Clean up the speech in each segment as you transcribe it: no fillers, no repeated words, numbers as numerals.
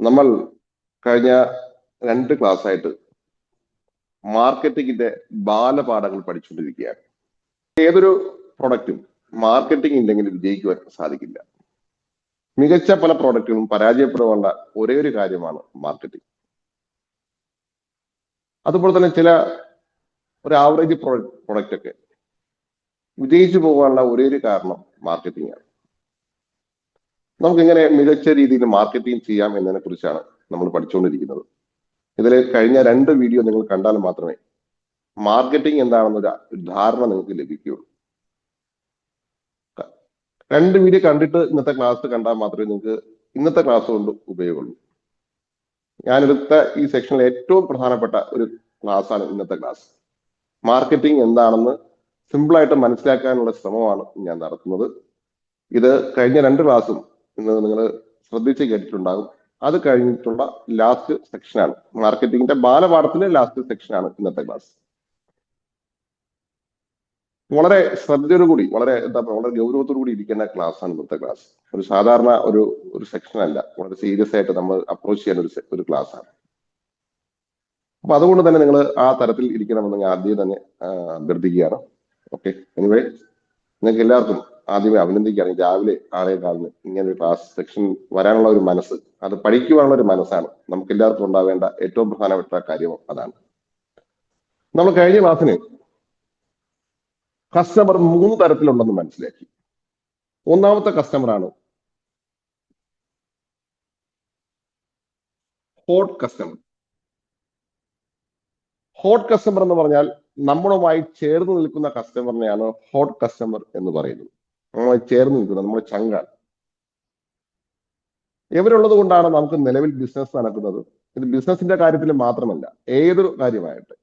നമ്മൾ കഴിഞ്ഞ 2 ക്ലാസ്സായിട്ട് മാർക്കറ്റിംഗിന്റെ ബാലപാഠങ്ങൾ പഠിച്ചുകൊണ്ടിരിക്കുകയാണ്. ഏതൊരു പ്രൊഡക്റ്റും മാർക്കറ്റിംഗ് ഇല്ലെങ്കിൽ വിജയിക്കുവാൻ സാധിക്കില്ല. മികച്ച പല പ്രോഡക്റ്റുകളും പരാജയപ്പെടാനുള്ള ഒരേ ഒരു കാര്യമാണ് മാർക്കറ്റിംഗ്. അതുപോലെ തന്നെ ഒരു ആവറേജ് പ്രൊഡക്റ്റ് ഒക്കെ വിജയിച്ചു പോകാനുള്ള ഒരേ ഒരു കാരണം മാർക്കറ്റിംഗ് ആണ്. നമുക്ക് എങ്ങനെ മികച്ച രീതിയിൽ മാർക്കറ്റിംഗ് ചെയ്യാം എന്നതിനെ കുറിച്ചാണ് നമ്മൾ പഠിച്ചുകൊണ്ടിരിക്കുന്നത്. ഇതിൽ കഴിഞ്ഞ 2 വീഡിയോ നിങ്ങൾ കണ്ടാൽ മാത്രമേ മാർക്കറ്റിംഗ് എന്താണെന്നൊരു ധാരണ നിങ്ങൾക്ക് ലഭിക്കുകയുള്ളൂ. 2 വീഡിയോ കണ്ടിട്ട് ഇന്നത്തെ ക്ലാസ് കണ്ടാൽ മാത്രമേ നിങ്ങൾക്ക് ഇന്നത്തെ ക്ലാസ് കൊണ്ട് ഉപയോഗമുള്ളൂ. ഞാനെടുത്ത ഈ സെക്ഷനിൽ ഏറ്റവും പ്രധാനപ്പെട്ട ഒരു ക്ലാസ്സാണ് ഇന്നത്തെ ക്ലാസ്. മാർക്കറ്റിംഗ് എന്താണെന്ന് സിമ്പിളായിട്ട് മനസ്സിലാക്കാനുള്ള ശ്രമമാണ് ഞാൻ നടത്തുന്നത്. ഇത് കഴിഞ്ഞ 2 ക്ലാസ്സും ഇന്ന് നിങ്ങൾ ശ്രദ്ധിച്ച് കേട്ടിട്ടുണ്ടാകും. അത് കഴിഞ്ഞിട്ടുള്ള ലാസ്റ്റ് സെക്ഷനാണ്, മാർക്കറ്റിംഗിന്റെ ബാലപാഠത്തിലെ ലാസ്റ്റ് സെക്ഷനാണ് ഇന്നത്തെ ക്ലാസ്. വളരെ ശ്രദ്ധയോടുകൂടി വളരെ ഗൗരവത്തോടു കൂടി ഇരിക്കുന്ന ക്ലാസ്സാണ് ഇന്നത്തെ ക്ലാസ്. ഒരു സാധാരണ ഒരു സെക്ഷൻ അല്ല, വളരെ സീരിയസ് ആയിട്ട് നമ്മൾ അപ്രോച്ച് ചെയ്യുന്ന ഒരു ക്ലാസ്സാണ്. അപ്പൊ അതുകൊണ്ട് തന്നെ നിങ്ങൾ ആ തരത്തിൽ ഇരിക്കണമെന്ന് ഞാൻ ആദ്യം തന്നെ അഭ്യർത്ഥിക്കുകയാണ്. ഓക്കെ, എനിവേ നിങ്ങൾക്ക് എല്ലാവർക്കും ആദ്യമേ അഭിനന്ദിക്കുകയാണ്. രാവിലെ 6:15 ഇങ്ങനെ ഒരു ക്ലാസ് സെക്ഷൻ വരാനുള്ള ഒരു മനസ്സ്, അത് പഠിക്കുവാനുള്ള ഒരു മനസ്സാണ് നമുക്ക് എല്ലാവർക്കും ഉണ്ടാവേണ്ട ഏറ്റവും പ്രധാനപ്പെട്ട കാര്യം. അതാണ് നമ്മൾ കഴിഞ്ഞ ക്ലാസ്സിന് കസ്റ്റമർ 3 തരത്തിലുണ്ടെന്ന് മനസ്സിലാക്കി. ഒന്നാമത്തെ കസ്റ്റമറാണ് ഹോട്ട് കസ്റ്റമർ. ഹോട്ട് കസ്റ്റമർ എന്ന് പറഞ്ഞാൽ നമ്മളുമായി ചേർന്ന് നിൽക്കുന്ന കസ്റ്റമറിനെയാണ് ഹോട്ട് കസ്റ്റമർ എന്ന് പറയുന്നത്. നമ്മളുമായി ചേർന്ന് നിൽക്കുന്നത്, നമ്മുടെ ചങ്കാണ്. ഇവരുള്ളത് കൊണ്ടാണ് നമുക്ക് നിലവിൽ ബിസിനസ് നടക്കുന്നത്. ഇത് ബിസിനസിന്റെ കാര്യത്തിൽ മാത്രമല്ല, ഏതൊരു കാര്യമായിട്ട്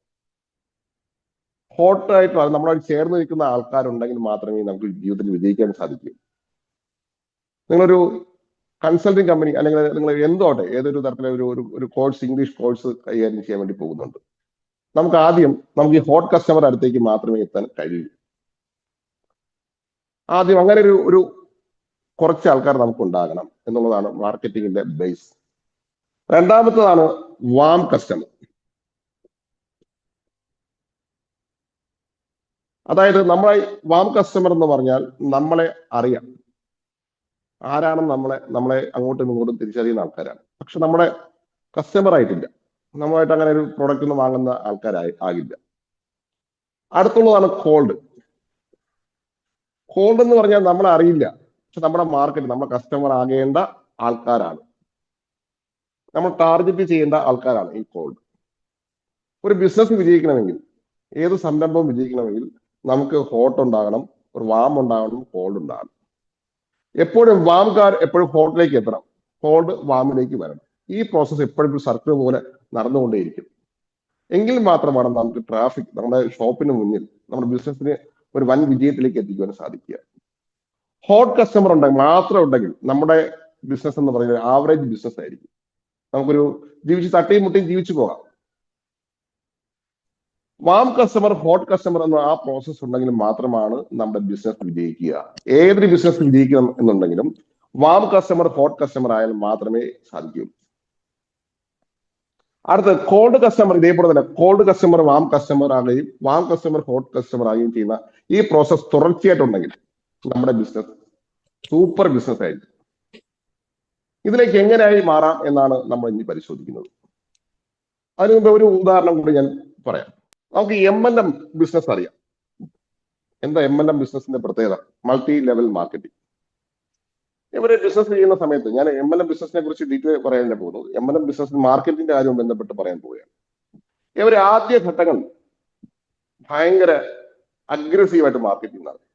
ഹോട്ട് ആയിട്ടുള്ള നമ്മളോട് ചേർന്ന് നിൽക്കുന്ന ആൾക്കാരുണ്ടെങ്കിൽ മാത്രമേ നമുക്ക് ജീവിതത്തിൽ വിജയിക്കാൻ സാധിക്കൂ. നിങ്ങളൊരു കൺസൾട്ടിങ് കമ്പനി അല്ലെങ്കിൽ നിങ്ങൾ എന്തോട്ടെ ഏതൊരു തരത്തിലെ ഒരു കോഴ്സ്, ഇംഗ്ലീഷ് കോഴ്സ് കൈകാര്യം ചെയ്യാൻ വേണ്ടി പോകുന്നുണ്ട്. നമുക്ക് ഈ ഹോട്ട് കസ്റ്റമർ അടുത്തേക്ക് മാത്രമേ എത്താൻ കഴിയൂ. ആദ്യം അങ്ങനെ ഒരു കുറച്ച് ആൾക്കാർ നമുക്ക് ഉണ്ടാകണം എന്നുള്ളതാണ് മാർക്കറ്റിംഗിന്റെ ബേസ്. രണ്ടാമത്തതാണ് വാം കസ്റ്റമർ. അതായത് വാം കസ്റ്റമർ എന്ന് പറഞ്ഞാൽ നമ്മളെ അറിയാം, ആരാണെന്ന് നമ്മളെ അങ്ങോട്ടും ഇങ്ങോട്ടും തിരിച്ചറിയുന്ന ആൾക്കാരാണ്. പക്ഷെ നമ്മുടെ കസ്റ്റമർ ആയിട്ടില്ല, നമ്മളായിട്ട് അങ്ങനെ ഒരു പ്രോഡക്റ്റ് ഒന്നും വാങ്ങുന്ന ആകില്ല. അടുത്തുള്ളതാണ് കോൾഡ്. കോൾഡ് എന്ന് പറഞ്ഞാൽ നമ്മളെ അറിയില്ല, പക്ഷെ നമ്മുടെ മാർക്കറ്റ്, നമ്മുടെ കസ്റ്റമർ ആകേണ്ട ആൾക്കാരാണ്, നമ്മൾ ടാർഗറ്റ് ചെയ്യേണ്ട ആൾക്കാരാണ് ഈ കോൾഡ്. ഒരു ബിസിനസ് വിജയിക്കണമെങ്കിൽ, ഏത് സംരംഭം വിജയിക്കണമെങ്കിൽ നമുക്ക് ഹോട്ട് ഉണ്ടാകണം, ഒരു വാം ഉണ്ടാകണം, കോൾഡ് ഉണ്ടാകണം. എപ്പോഴും വാംകാർ എപ്പോഴും ഹോട്ടിലേക്ക് എത്തണം, കോൾഡ് വാമിലേക്ക് വരണം. ഈ പ്രോസസ്സ് എപ്പോഴും ഒരു സർക്കിൾ പോലെ നടന്നുകൊണ്ടേയിരിക്കും. എങ്കിൽ മാത്രമാണ് നമുക്ക് ട്രാഫിക്, നമ്മുടെ ഷോപ്പിന് മുന്നിൽ നമ്മുടെ ബിസിനസ്സിന് ഒരു വൻ വിജയത്തിലേക്ക് എത്തിക്കുവാൻ സാധിക്കുക. ഹോട്ട് കസ്റ്റമർ ഉണ്ടെങ്കിൽ നമ്മുടെ ബിസിനസ് എന്ന് പറയുന്നത് ആവറേജ് ബിസിനസ് ആയിരിക്കും. നമുക്കൊരു തട്ടിയും മുട്ടിയും ജീവിച്ചു പോകാം. വാം കസ്റ്റമർ, ഹോട്ട് കസ്റ്റമർ എന്ന ആ പ്രോസസ് ഉണ്ടെങ്കിൽ മാത്രമാണ് നമ്മുടെ ബിസിനസ് വിജയിക്കുക. ഏതൊരു ബിസിനസ് വിജയിക്കണം എന്നുണ്ടെങ്കിലും വാം കസ്റ്റമർ, ഹോട്ട് കസ്റ്റമർ ആയാൽ മാത്രമേ സാധിക്കൂ. അടുത്ത കോൾഡ് കസ്റ്റമർ. ഇതേപോലെ തന്നെ കോൾഡ് കസ്റ്റമർ വാം കസ്റ്റമർ ആകുകയും വാം കസ്റ്റമർ ഹോട്ട് കസ്റ്റമർ ആകുകയും ചെയ്യുന്ന ഈ പ്രോസസ് തുടർച്ചയായിട്ടുണ്ടെങ്കിൽ നമ്മുടെ ബിസിനസ് സൂപ്പർ ബിസിനസ് ആയിരിക്കും. ഇതിലേക്ക് എങ്ങനെയായി മാറാം എന്നാണ് നമ്മൾ ഇനി പരിശോധിക്കുന്നത്. അതിനു മുമ്പ് ഒരു ഉദാഹരണം കൂടി ഞാൻ പറയാം. നമുക്ക് MLM ബിസിനസ് അറിയാം. എന്താ MLM ബിസിനസിന്റെ പ്രത്യേകത? Multi level marketing. ഇവര് ബിസിനസ് ചെയ്യുന്ന സമയത്ത്, ഞാൻ MLM ബിസിനസിനെ കുറിച്ച് ഡീറ്റെയിൽ പറയാനല്ല പോകുന്നത്, MLM ബിസിനസ് മാർക്കറ്റിംഗിന്റെ കാര്യവും ബന്ധപ്പെട്ട് പറയാൻ പോവുകയാണ്. ഇവര് ആദ്യ ഘട്ടങ്ങൾ ഭയങ്കര അഗ്രസീവായിട്ട് മാർക്കറ്റിംഗ് നടത്തും.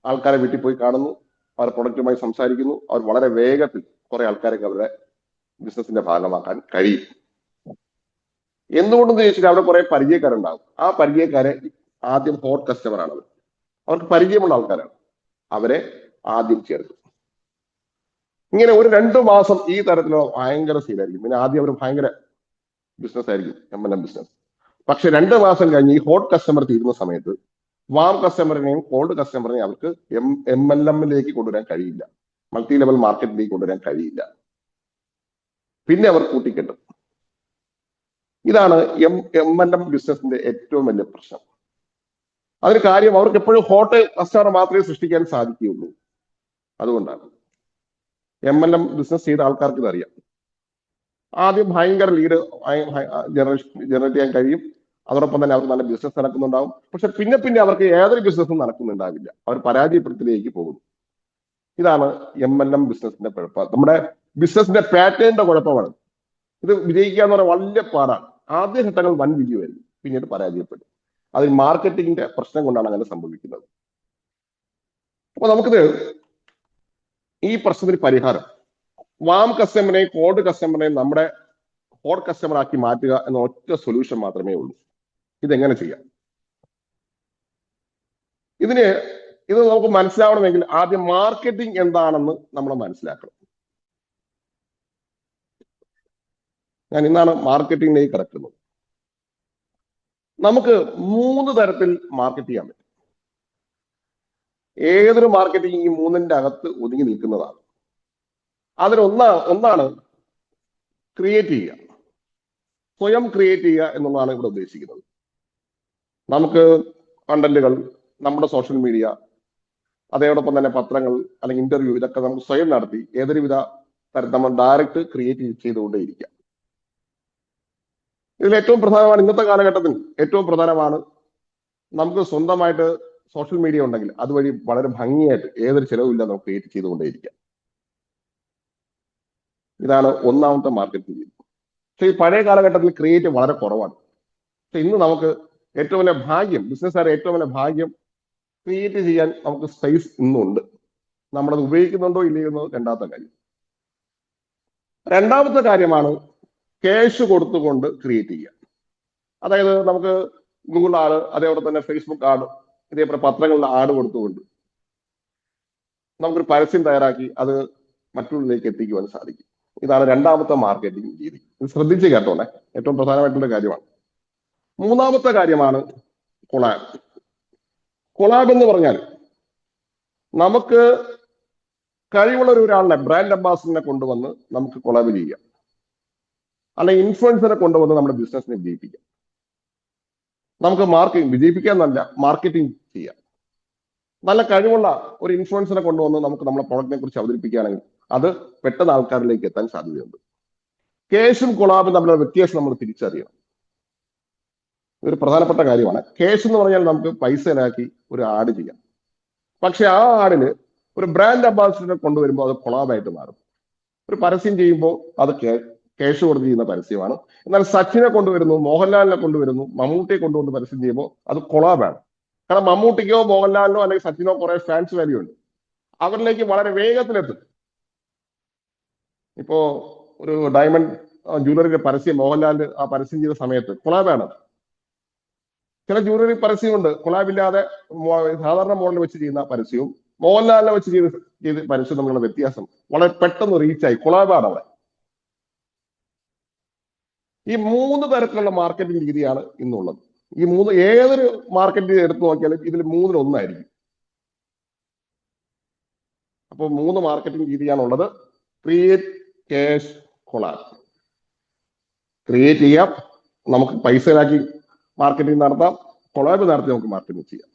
ആൾക്കാരെ വീട്ടിൽ പോയി കാണുന്നു, അവർ പ്രൊഡക്റ്റുമായി സംസാരിക്കുന്നു, അവർ വളരെ വേഗത്തിൽ കുറെ ആൾക്കാരൊക്കെ അവരുടെ ബിസിനസിന്റെ ഭാഗമാക്കാൻ കഴിയും. എന്തുകൊണ്ടെന്ന് ചോദിച്ചാൽ അവിടെ കുറെ പരിചയക്കാരുണ്ടാകും. ആ പരിചയക്കാരെ ആദ്യം ഹോട്ട് കസ്റ്റമർ ആണ്, അവർക്ക് പരിചയമുള്ള ആൾക്കാരാണ്, അവരെ ആദ്യം ചേർക്കും. ഇങ്ങനെ ഒരു 2 മാസം ഈ തരത്തിലുള്ള ഭയങ്കര സീനായിരിക്കും. പിന്നെ ആദ്യം അവർ ഭയങ്കര ബിസിനസ് ആയിരിക്കും, MLM ബിസിനസ്. പക്ഷെ 2 മാസം കഴിഞ്ഞ് ഈ ഹോട്ട് കസ്റ്റമർ തീരുന്ന സമയത്ത് വാം കസ്റ്റമറിനെയും കോൾഡ് കസ്റ്റമറിനെയും അവർക്ക് MLM കൊണ്ടുവരാൻ കഴിയില്ല, മൾട്ടി ലെവൽ മാർക്കറ്റിലേക്ക് കൊണ്ടുവരാൻ കഴിയില്ല. പിന്നെ അവർ കൂട്ടിക്കെട്ടും. ഇതാണ് MLM ബിസിനസിന്റെ ഏറ്റവും വലിയ പ്രശ്നം. അതിന് കാര്യം അവർക്ക് എപ്പോഴും ഹോട്ട് കസ്റ്റമർ മാത്രമേ സൃഷ്ടിക്കാൻ സാധിക്കുകയുള്ളൂ. അതുകൊണ്ടാണ് MLM ബിസിനസ് ചെയ്ത ആൾക്കാർക്ക് ഇതറിയാം. ആദ്യം ഭയങ്കര ലീഡ് ജനറേറ്റ് ചെയ്യാൻ കഴിയും. അതോടൊപ്പം തന്നെ അവർക്ക് നല്ല ബിസിനസ് നടക്കുന്നുണ്ടാവും. പക്ഷെ പിന്നെ പിന്നെ അവർക്ക് ഏതൊരു ബിസിനസ്സും നടക്കുന്നുണ്ടാവില്ല. അവർ പരാജയപ്പെടുത്തലേക്ക് പോകുന്നു. ഇതാണ് MLM ബിസിനസിന്റെ കുഴപ്പം. നമ്മുടെ ബിസിനസിന്റെ പാറ്റേണിന്റെ കുഴപ്പമാണ്. ഇത് വിജയിക്കുക എന്ന് പറഞ്ഞാൽ വലിയ പാടാണ്. ആദ്യ ഘട്ടങ്ങൾ വൻ വിജയമായിരുന്നു, പിന്നീട് പരാജയപ്പെടും. അത് മാർക്കറ്റിംഗിന്റെ പ്രശ്നം കൊണ്ടാണ് അങ്ങനെ സംഭവിക്കുന്നത്. അപ്പൊ നമുക്കിത് ഈ പ്രശ്നത്തിന് പരിഹാരം വാം കസ്റ്റമറിനെയും കോഡ് കസ്റ്റമറിനെയും നമ്മുടെ ഹോട്ട് കസ്റ്റമർ ആക്കി മാറ്റുക എന്ന ഒറ്റ സൊല്യൂഷൻ മാത്രമേ ഉള്ളൂ. ഇതെങ്ങനെ ചെയ്യാം? ഇത് നമുക്ക് മനസ്സിലാവണമെങ്കിൽ ആദ്യം മാർക്കറ്റിംഗ് എന്താണെന്ന് നമ്മൾ മനസ്സിലാക്കണം. ഞാൻ ഇന്നാണ് മാർക്കറ്റിംഗിലേക്ക് കിടക്കുന്നത്. നമുക്ക് 3 തരത്തിൽ മാർക്കറ്റ് ചെയ്യാൻ പറ്റും. ഏതൊരു മാർക്കറ്റിംഗ് ഈ 3ന്റെ അകത്ത് ഒതുങ്ങി നിൽക്കുന്നതാണ്. ഒന്നാണ് ക്രിയേറ്റ് ചെയ്യുക, സ്വയം ക്രിയേറ്റ് ചെയ്യുക എന്നുള്ളതാണ് ഇവിടെ ഉദ്ദേശിക്കുന്നത്. നമുക്ക് കണ്ടന്റുകൾ, നമ്മുടെ സോഷ്യൽ മീഡിയ, അതോടൊപ്പം തന്നെ പത്രങ്ങൾ അല്ലെങ്കിൽ ഇന്റർവ്യൂ, ഇതൊക്കെ നമുക്ക് സ്വയം നടത്തി ഏതൊരുവിധ തരത്തിൽ നമ്മൾ ഡയറക്റ്റ് ക്രിയേറ്റ് ചെയ്തുകൊണ്ടേയിരിക്കാം. ഇതിൽ ഏറ്റവും പ്രധാനമാണ്, ഇന്നത്തെ കാലഘട്ടത്തിൽ ഏറ്റവും പ്രധാനമാണ് നമുക്ക് സ്വന്തമായിട്ട് സോഷ്യൽ മീഡിയ ഉണ്ടെങ്കിൽ അതുവഴി വളരെ ഭംഗിയായിട്ട് ഏതൊരു ചിലവുമില്ല നമുക്ക് ക്രിയേറ്റ് ചെയ്തുകൊണ്ടേയിരിക്കാം. ഇതാണ് ഒന്നാമത്തെ മാർക്കറ്റിംഗ് രീതി. പക്ഷെ ഈ പഴയ കാലഘട്ടത്തിൽ ക്രിയേറ്റ് വളരെ കുറവാണ്. പക്ഷെ ഇന്ന് നമുക്ക് ഏറ്റവും വലിയ ഭാഗ്യം, ബിസിനസ്സുകാരുടെ ഏറ്റവും വലിയ ഭാഗ്യം, ക്രിയേറ്റ് ചെയ്യാൻ നമുക്ക് സ്പേസ് ഇന്നുണ്ട്. നമ്മളത് ഉപയോഗിക്കുന്നുണ്ടോ ഇല്ലയോ എന്നത് രണ്ടാമത്തെ കാര്യം. രണ്ടാമത്തെ കാര്യമാണ് ക്യാഷ് കൊടുത്തുകൊണ്ട് ക്രിയേറ്റ് ചെയ്യുക. അതായത് നമുക്ക് ഗൂഗിൾ ആഡ്, അതേപോലെ തന്നെ ഫേസ്ബുക്ക് ആഡ്, ഇതേപോലെ പത്രങ്ങളുടെ ആഡ് കൊടുത്തുകൊണ്ട് നമുക്കൊരു പരസ്യം തയ്യാറാക്കി അത് മറ്റുള്ളവരിലേക്ക് എത്തിക്കുവാൻ സാധിക്കും. ഇതാണ് രണ്ടാമത്തെ മാർക്കറ്റിംഗ് രീതി. ഇത് ശ്രദ്ധിച്ച് കേട്ടോണേ, ഏറ്റവും പ്രധാനമായിട്ടുള്ള കാര്യമാണ്. മൂന്നാമത്തെ കാര്യമാണ് കൊളാബ്. കൊളാബ് എന്ന് പറഞ്ഞാൽ നമുക്ക് കഴിവുള്ള ഒരാളിനെ, ബ്രാൻഡ് അംബാസിഡറിനെ കൊണ്ടുവന്ന് നമുക്ക് കൊളാബ് ചെയ്യാം, അല്ലെങ്കിൽ ഇൻഫ്ലുവൻസറെ കൊണ്ടുവന്ന് നമ്മുടെ ബിസിനസിനെ വിജയിപ്പിക്കാം. നമുക്ക് വിജയിപ്പിക്കാൻ എന്നല്ല, മാർക്കറ്റിംഗ് ചെയ്യാം. നല്ല കഴിവുള്ള ഒരു ഇൻഫ്ലുവൻസറെ കൊണ്ടുവന്ന് നമുക്ക് നമ്മുടെ പ്രോഡക്റ്റിനെ കുറിച്ച് അവതരിപ്പിക്കുകയാണെങ്കിൽ അത് പെട്ടെന്ന് ആൾക്കാരിലേക്ക് എത്താൻ സാധ്യതയുണ്ട്. കേഷും കൊളാബും തമ്മിലുള്ള വ്യത്യാസം നമ്മൾ തിരിച്ചറിയണം. ഇതൊരു പ്രധാനപ്പെട്ട കാര്യമാണ്. കേഷ് എന്ന് പറഞ്ഞാൽ നമുക്ക് പൈസ ഇലാക്കി ഒരു ആഡ് ചെയ്യാം. പക്ഷെ ആ ആഡിന് ഒരു ബ്രാൻഡ് അംബാസിഡറെ കൊണ്ടുവരുമ്പോൾ അത് കൊളാബായിട്ട് മാറും. ഒരു പരസ്യം ചെയ്യുമ്പോൾ അത് കേഷ് കൊടുത്ത് ചെയ്യുന്ന പരസ്യമാണ്. എന്നാൽ സച്ചിനെ കൊണ്ടുവരുന്നു, മോഹൻലാലിനെ കൊണ്ടുവരുന്നു, മമ്മൂട്ടിയെ കൊണ്ടുവന്ന് പരസ്യം ചെയ്യുമ്പോൾ അത് കൊളാബാണ്. കാരണം മമ്മൂട്ടിക്കോ മോഹൻലാലിനോ അല്ലെങ്കിൽ സച്ചിനോ കുറെ ഫാൻസ് വാല്യൂ ഉണ്ട്, അവരിലേക്ക് വളരെ വേഗത്തിലെത്തും. ഇപ്പോ ഒരു ഡയമണ്ട് ജ്വല്ലറിയുടെ പരസ്യം മോഹൻലാൽ ആ പരസ്യം ചെയ്ത സമയത്ത് കൊളാബാണ്. ചില ജ്വല്ലറി പരസ്യമുണ്ട് കൊളാബില്ലാതെ സാധാരണ മോഡൽ വെച്ച് ചെയ്യുന്ന പരസ്യവും മോഹൻലാലിനെ വെച്ച് ചെയ്ത് പരസ്യം തമ്മിലുള്ള വ്യത്യാസം വളരെ പെട്ടെന്ന് റീച്ചായി. കൊളാബാണ് അവിടെ. ഈ 3 തരത്തിലുള്ള മാർക്കറ്റിംഗ് രീതിയാണ് ഇന്നുള്ളത്. ഈ ഏതൊരു മാർക്കറ്റിംഗ് എടുത്തു നോക്കിയാലും ഇതിൽ 3-1 അപ്പോൾ 3 മാർക്കറ്റിംഗ് രീതിയാണുള്ളത്. Create, cash, collab. ക്രിയേറ്റ് ചെയ്യാം, നമുക്ക് പൈസയിലാക്കി മാർക്കറ്റിംഗ് നടത്താം. കൊളാബ് നടത്തി നമുക്ക് മാർക്കറ്റിംഗ് ചെയ്യാം.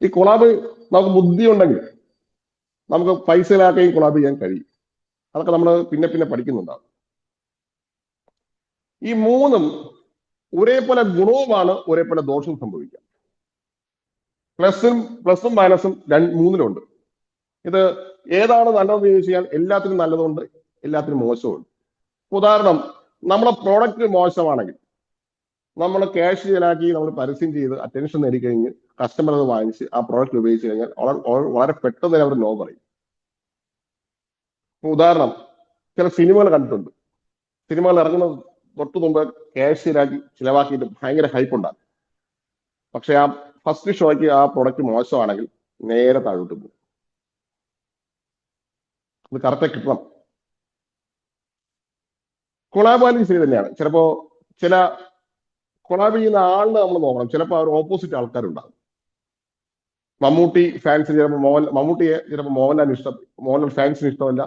ഈ കൊളാബ് നമുക്ക് ബുദ്ധി ഉണ്ടെങ്കിൽ നമുക്ക് പൈസയിലാക്കുകയും കൊളാബ് ചെയ്യാൻ കഴിയും. അതൊക്കെ നമ്മൾ പിന്നെ പിന്നെ പഠിക്കുന്നുണ്ടാവും. ഈ 3ഉം ഒരേപോലെ ഗുണവുമാണ്, ഒരേപോലെ ദോഷവും സംഭവിക്കാം. പ്ലസും മൈനസും 3-ലുണ്ട്. ഇത് ഏതാണ് നല്ലതെന്ന് ചോദിച്ചാൽ എല്ലാത്തിനും നല്ലതുണ്ട്, എല്ലാത്തിനും മോശമുണ്ട്. ഉദാഹരണം, നമ്മുടെ പ്രോഡക്റ്റ് മോശമാണെങ്കിൽ നമ്മൾ ക്യാഷ് ചെലാക്കി നമ്മൾ പരസ്യം ചെയ്ത് അറ്റൻഷൻ നേടിക്കഴിഞ്ഞ് കസ്റ്റമർ അത് വാങ്ങിച്ച് ആ പ്രോഡക്റ്റ് ഉപയോഗിച്ച് കഴിഞ്ഞാൽ വളരെ പെട്ടെന്ന് തന്നെ അവർ നോ പറയും. ഉദാഹരണം, ചില സിനിമകൾ കണ്ടിട്ടുണ്ട്. സിനിമകൾ ഇറങ്ങുന്നത് തൊട്ട് മുമ്പ് ക്യാഷ് ചിലവാക്കിയിട്ട് ഭയങ്കര ഹൈപ്പ് ഉണ്ടാകും. പക്ഷെ ആ ഫസ്റ്റ് ഷോയ്ക്ക് ആ പ്രൊഡക്റ്റ് മോശമാണെങ്കിൽ നേരെ താഴോട്ട് പോകും. അത് കറക്റ്റ് കിട്ടണം. കൊളാബ് ശരി തന്നെയാണ്. ചിലപ്പോ ചില കൊളാബ് ചെയ്യുന്ന ആളിനെ നമ്മൾ നോക്കണം. ചിലപ്പോൾ അവർ ഓപ്പോസിറ്റ് ആൾക്കാരുണ്ടാകും. മമ്മൂട്ടി ഫാൻസിന് ചിലപ്പോൾ മമ്മൂട്ടിയെ ചിലപ്പോൾ മോഹൻലാൽ ഫാൻസിന് ഇഷ്ടമല്ല.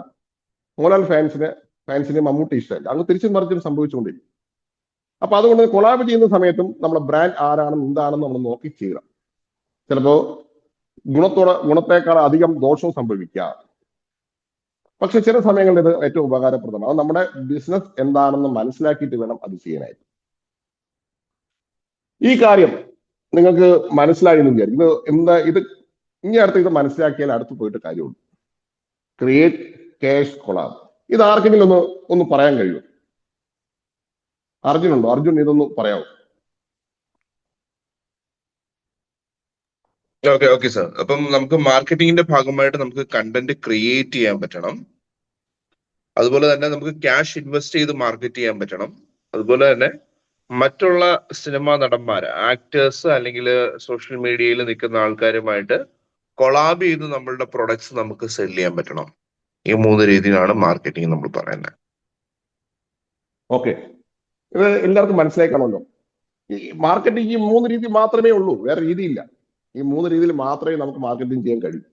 മോഹൻലാൽ ഫാൻസിന് ഫാൻസിന് മമ്മൂട്ടി ഇഷ്ടമല്ല. അങ്ങ് തിരിച്ചും മറിച്ചും സംഭവിച്ചുകൊണ്ടിരിക്കും. അപ്പൊ അതുകൊണ്ട് കൊളാബ് ചെയ്യുന്ന സമയത്തും നമ്മളെ ബ്രാൻഡ് ആരാണെന്ന് എന്താണെന്ന് നമ്മൾ നോക്കി ചെയ്യുക. ചിലപ്പോ ഗുണത്തേക്കാൾ അധികം ദോഷവും സംഭവിക്കാം. പക്ഷെ ചില സമയങ്ങളിൽ ഇത് ഏറ്റവും ഉപകാരപ്രദമാണ്. അത് നമ്മുടെ ബിസിനസ് എന്താണെന്ന് മനസ്സിലാക്കിയിട്ട് വേണം അത് ചെയ്യാനായിട്ട്. ഈ കാര്യം നിങ്ങൾക്ക് മനസ്സിലായി എന്ന് വിചാരിക്കും. ഇത് ഇനി അടുത്ത് ഇത് മനസ്സിലാക്കിയാൽ അടുത്ത് പോയിട്ട് കാര്യമുള്ളൂ. Create cash collab. ഇത് ആർക്കെങ്കിലും ഒന്ന് പറയാൻ കഴിയുമോ? അർജുൻ ഉണ്ടോ? അർജുൻ ഇതൊന്ന് പറയാമോ? Okay sir. അപ്പം നമുക്ക് മാർക്കറ്റിംഗിന്റെ ഭാഗമായിട്ട് നമുക്ക് കണ്ടന്റ് ക്രിയേറ്റ് ചെയ്യാൻ പറ്റണം. അതുപോലെ തന്നെ നമുക്ക് ക്യാഷ് ഇൻവെസ്റ്റ് ചെയ്ത് മാർക്കറ്റ് ചെയ്യാൻ പറ്റണം. അതുപോലെ തന്നെ മറ്റുള്ള സിനിമാ നടന്മാർ, ആക്ടേഴ്സ് അല്ലെങ്കിൽ സോഷ്യൽ മീഡിയയിൽ നിൽക്കുന്ന ആൾക്കാരുമായിട്ട് കൊളാബ് ചെയ്ത് നമ്മളുടെ പ്രൊഡക്ട്സ് നമുക്ക് സെൽ ചെയ്യാൻ പറ്റണം. ഈ 3 രീതിയിലാണ് മാർക്കറ്റിംഗ് നമ്മൾ പറയുന്നത്. ഓക്കെ, ഇത് എല്ലാവർക്കും മനസ്സിലാക്കണമല്ലോ. ഈ മാർക്കറ്റിംഗ് ഈ 3 രീതി മാത്രമേ ഉള്ളൂ, വേറെ രീതിയില്ല. ഈ 3 രീതിയിൽ മാത്രമേ നമുക്ക് മാർക്കറ്റിംഗ് ചെയ്യാൻ കഴിയൂ.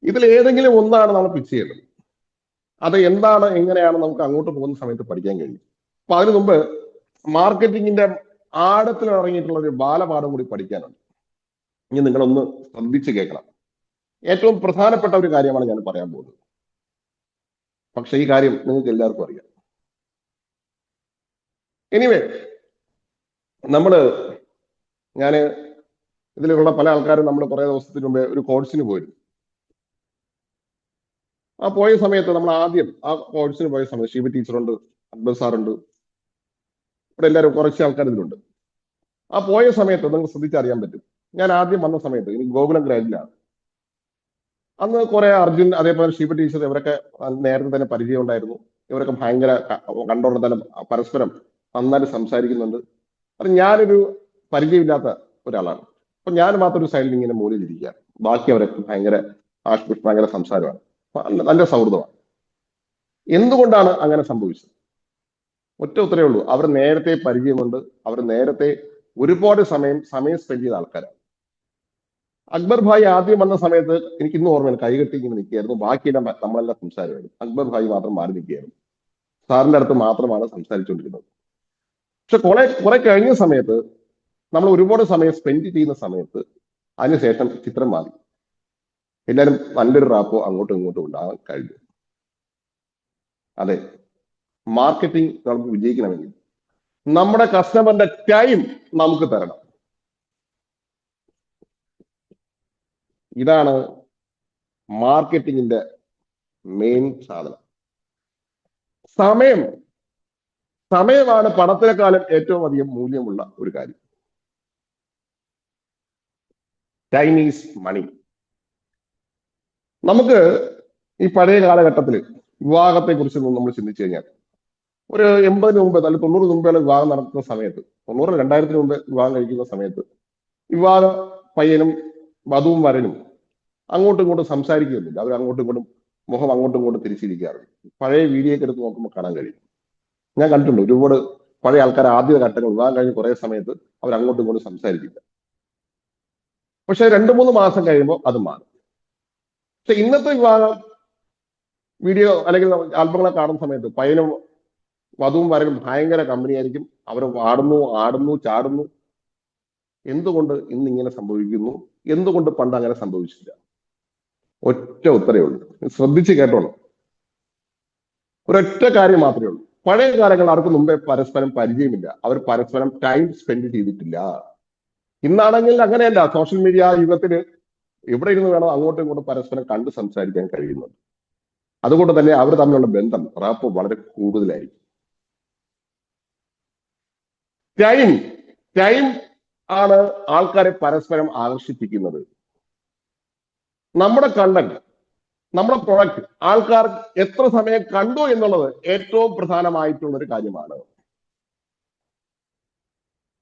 ഇതിൽ ഏതെങ്കിലും ഒന്നാണ് നമ്മൾ പിച്ച് ചെയ്യേണ്ടത്. അത് എന്താണ്, എങ്ങനെയാണ് നമുക്ക് അങ്ങോട്ട് പോകുന്ന സമയത്ത് പഠിക്കാൻ കഴിയും. അപ്പൊ അതിനു മുമ്പ് മാർക്കറ്റിംഗിന്റെ ആഴത്തിൽ ഇറങ്ങിയിട്ടുള്ള ഒരു ബാലപാഠം കൂടി പഠിക്കാനുണ്ട്. ഇനി നിങ്ങളൊന്ന് ശ്രദ്ധിച്ച് കേൾക്കണം. ഏറ്റവും പ്രധാനപ്പെട്ട ഒരു കാര്യമാണ് ഞാൻ പറയാൻ പോകുന്നത്. പക്ഷെ ഈ കാര്യം നിങ്ങൾക്ക് എല്ലാവർക്കും അറിയാം. എനിവേ, ഞാൻ ഇതിലുള്ള പല ആൾക്കാരും നമ്മൾ കുറെ ദിവസത്തിന് മുമ്പേ ഒരു കോഴ്സിന് പോയിരുന്നു. ആ പോയ സമയത്ത് നമ്മൾ ആദ്യം ആ കോഴ്സിന് പോയ സമയത്ത് ഷീബ ടീച്ചറുണ്ട്, അക്ബർ സാറുണ്ട്, ഇവിടെ എല്ലാവരും കുറച്ച് ആൾക്കാർ ഇതിലുണ്ട്. ആ പോയ സമയത്ത് നിങ്ങൾക്ക് ശ്രദ്ധിച്ചറിയാൻ പറ്റും. ഞാൻ ആദ്യം വന്ന സമയത്ത് എനിക്ക് ഗോകുലം ഗ്രാൻഡിലാണ്. അന്ന് കുറെ അർജുൻ, അതേപോലെ ഷീബ ടീച്ചർ, ഇവരൊക്കെ നേരത്തെ തന്നെ പരിചയം ഉണ്ടായിരുന്നു. ഇവരൊക്കെ ഭയങ്കര കണ്ടോണ്ട് തന്നെ പരസ്പരം നന്നായിട്ട് സംസാരിക്കുന്നുണ്ട്. അത് ഞാനൊരു പരിചയമില്ലാത്ത ഒരാളാണ്. അപ്പൊ ഞാൻ മാത്രം ഒരു സൈഡിൽ ഇങ്ങനെ മൂലയിലിരിക്കുകയാണ്. ബാക്കി അവരൊക്കെ ഭയങ്കര സംസാരമാണ്, നല്ല സൗഹൃദമാണ്. എന്തുകൊണ്ടാണ് അങ്ങനെ സംഭവിച്ചത്? ഒറ്റ ഉത്തരവേ ഉള്ളൂ. അവർ നേരത്തെ പരിചയമുണ്ട്. അവർ നേരത്തെ ഒരുപാട് സമയം സ്പെൻഡ് ചെയ്ത ആൾക്കാരാണ്. അക്ബർ ഭായി ആദ്യം വന്ന സമയത്ത് എനിക്ക് ഇന്നും ഓർമ്മയാണ്, കൈകെട്ടി ഇങ്ങനെ നിൽക്കുകയായിരുന്നു. ബാക്കിയെല്ലാം നമ്മളെല്ലാം സംസാരമായിരുന്നു. അക്ബർ ഭായി മാത്രം മാറി നിൽക്കുകയായിരുന്നു. സാറിന്റെ അടുത്ത് മാത്രമാണ് സംസാരിച്ചുകൊണ്ടിരുന്നത്. പക്ഷെ കുറെ കഴിഞ്ഞ സമയത്ത്, നമ്മൾ ഒരുപാട് സമയം സ്പെൻഡ് ചെയ്യുന്ന സമയത്ത് അതിനുശേഷം ചിത്രം മാറി. എല്ലാവരും നല്ലൊരു റാപ്പോ അങ്ങോട്ടും ഇങ്ങോട്ടും ഉണ്ടാകാൻ കഴിഞ്ഞു. അതെ, മാർക്കറ്റിംഗ് നമുക്ക് വിജയിക്കണമെങ്കിൽ നമ്മുടെ കസ്റ്റമറിന്റെ ടൈം നമുക്ക് തരണം. ഇതാണ് മാർക്കറ്റിംഗിന്റെ മെയിൻ സാധനം. സമയമാണ് പണത്തിനെക്കാളും ഏറ്റവും അധികം മൂല്യമുള്ള ഒരു കാര്യം. Time is money. നമുക്ക് ഈ പഴയ കാലഘട്ടത്തിൽ വിവാഹത്തെ കുറിച്ച് നമ്മൾ ചിന്തിച്ചു കഴിഞ്ഞാൽ, ഒരു 80-ന് മുമ്പ് അല്ലെങ്കിൽ 90-ന് മുമ്പേ വിവാഹം നടക്കുന്ന സമയത്ത്, 90 2000-ന് മുമ്പ് വിവാഹം കഴിക്കുന്ന സമയത്ത് വിവാഹ പയ്യനും വധുവും വരനും അങ്ങോട്ടും ഇങ്ങോട്ടും സംസാരിക്കുന്നില്ല. അവർ അങ്ങോട്ടും ഇങ്ങോട്ടും മുഖം അങ്ങോട്ടും ഇങ്ങോട്ടും തിരിച്ചിരിക്കാറുണ്ട്. പഴയ വീഡിയോ ഒക്കെ എടുത്ത് നോക്കുമ്പോൾ കാണാൻ കഴിയും. ഞാൻ കണ്ടിട്ടുണ്ട് ഒരുപാട് പഴയ ആൾക്കാർ ആദ്യ ഘട്ടങ്ങൾ വിവാഹം കഴിഞ്ഞ് കുറെ സമയത്ത് അവർ അങ്ങോട്ടും ഇങ്ങോട്ടും സംസാരിക്കില്ല. പക്ഷെ 2-3 മാസം കഴിയുമ്പോൾ അത് മാറും. പക്ഷെ ഇന്നത്തെ വിവാഹ വീഡിയോ അല്ലെങ്കിൽ ആൽബങ്ങളെ കാണുന്ന സമയത്ത് പയ്യനും വധുവും വരനും ഭയങ്കര കമ്പനിയായിരിക്കും. അവർ ആടുന്നു ചാടുന്നു. എന്തുകൊണ്ട് ഇന്ന് ഇങ്ങനെ സംഭവിക്കുന്നു? എന്തുകൊണ്ട് പണ്ട് അങ്ങനെ സംഭവിച്ചില്ല? ഒറ്റ ഉത്തരവേ ഉള്ളൂ. ശ്രദ്ധിച്ച് കേട്ടോളൂ. ഒരൊറ്റ കാര്യം മാത്രമേ ഉള്ളൂ. പഴയ കാലങ്ങൾ ആർക്കും മുമ്പേ പരസ്പരം പരിചയമില്ല. അവർ പരസ്പരം ടൈം സ്പെൻഡ് ചെയ്തിട്ടില്ല. ഇന്നാണെങ്കിൽ അങ്ങനെയല്ല. സോഷ്യൽ മീഡിയ യുഗത്തിന് എവിടെ ഇരുന്ന് വേണം അങ്ങോട്ടും ഇങ്ങോട്ടും പരസ്പരം കണ്ട് സംസാരിക്കാൻ കഴിയുന്നുണ്ട്. അതുകൊണ്ട് തന്നെ അവർ തമ്മിലുള്ള ബന്ധം, റാപ്പ് വളരെ കൂടുതലായിരിക്കും. ടൈം ആണ് ആൾക്കാരെ പരസ്പരം ആകർഷിപ്പിക്കുന്നത്. നമ്മുടെ കണ്ടന്റ്, നമ്മുടെ പ്രൊഡക്റ്റ് ആൾക്കാർ എത്ര സമയം കണ്ടു എന്നുള്ളത് ഏറ്റവും പ്രധാനമായിട്ടുള്ള ഒരു കാര്യമാണ്.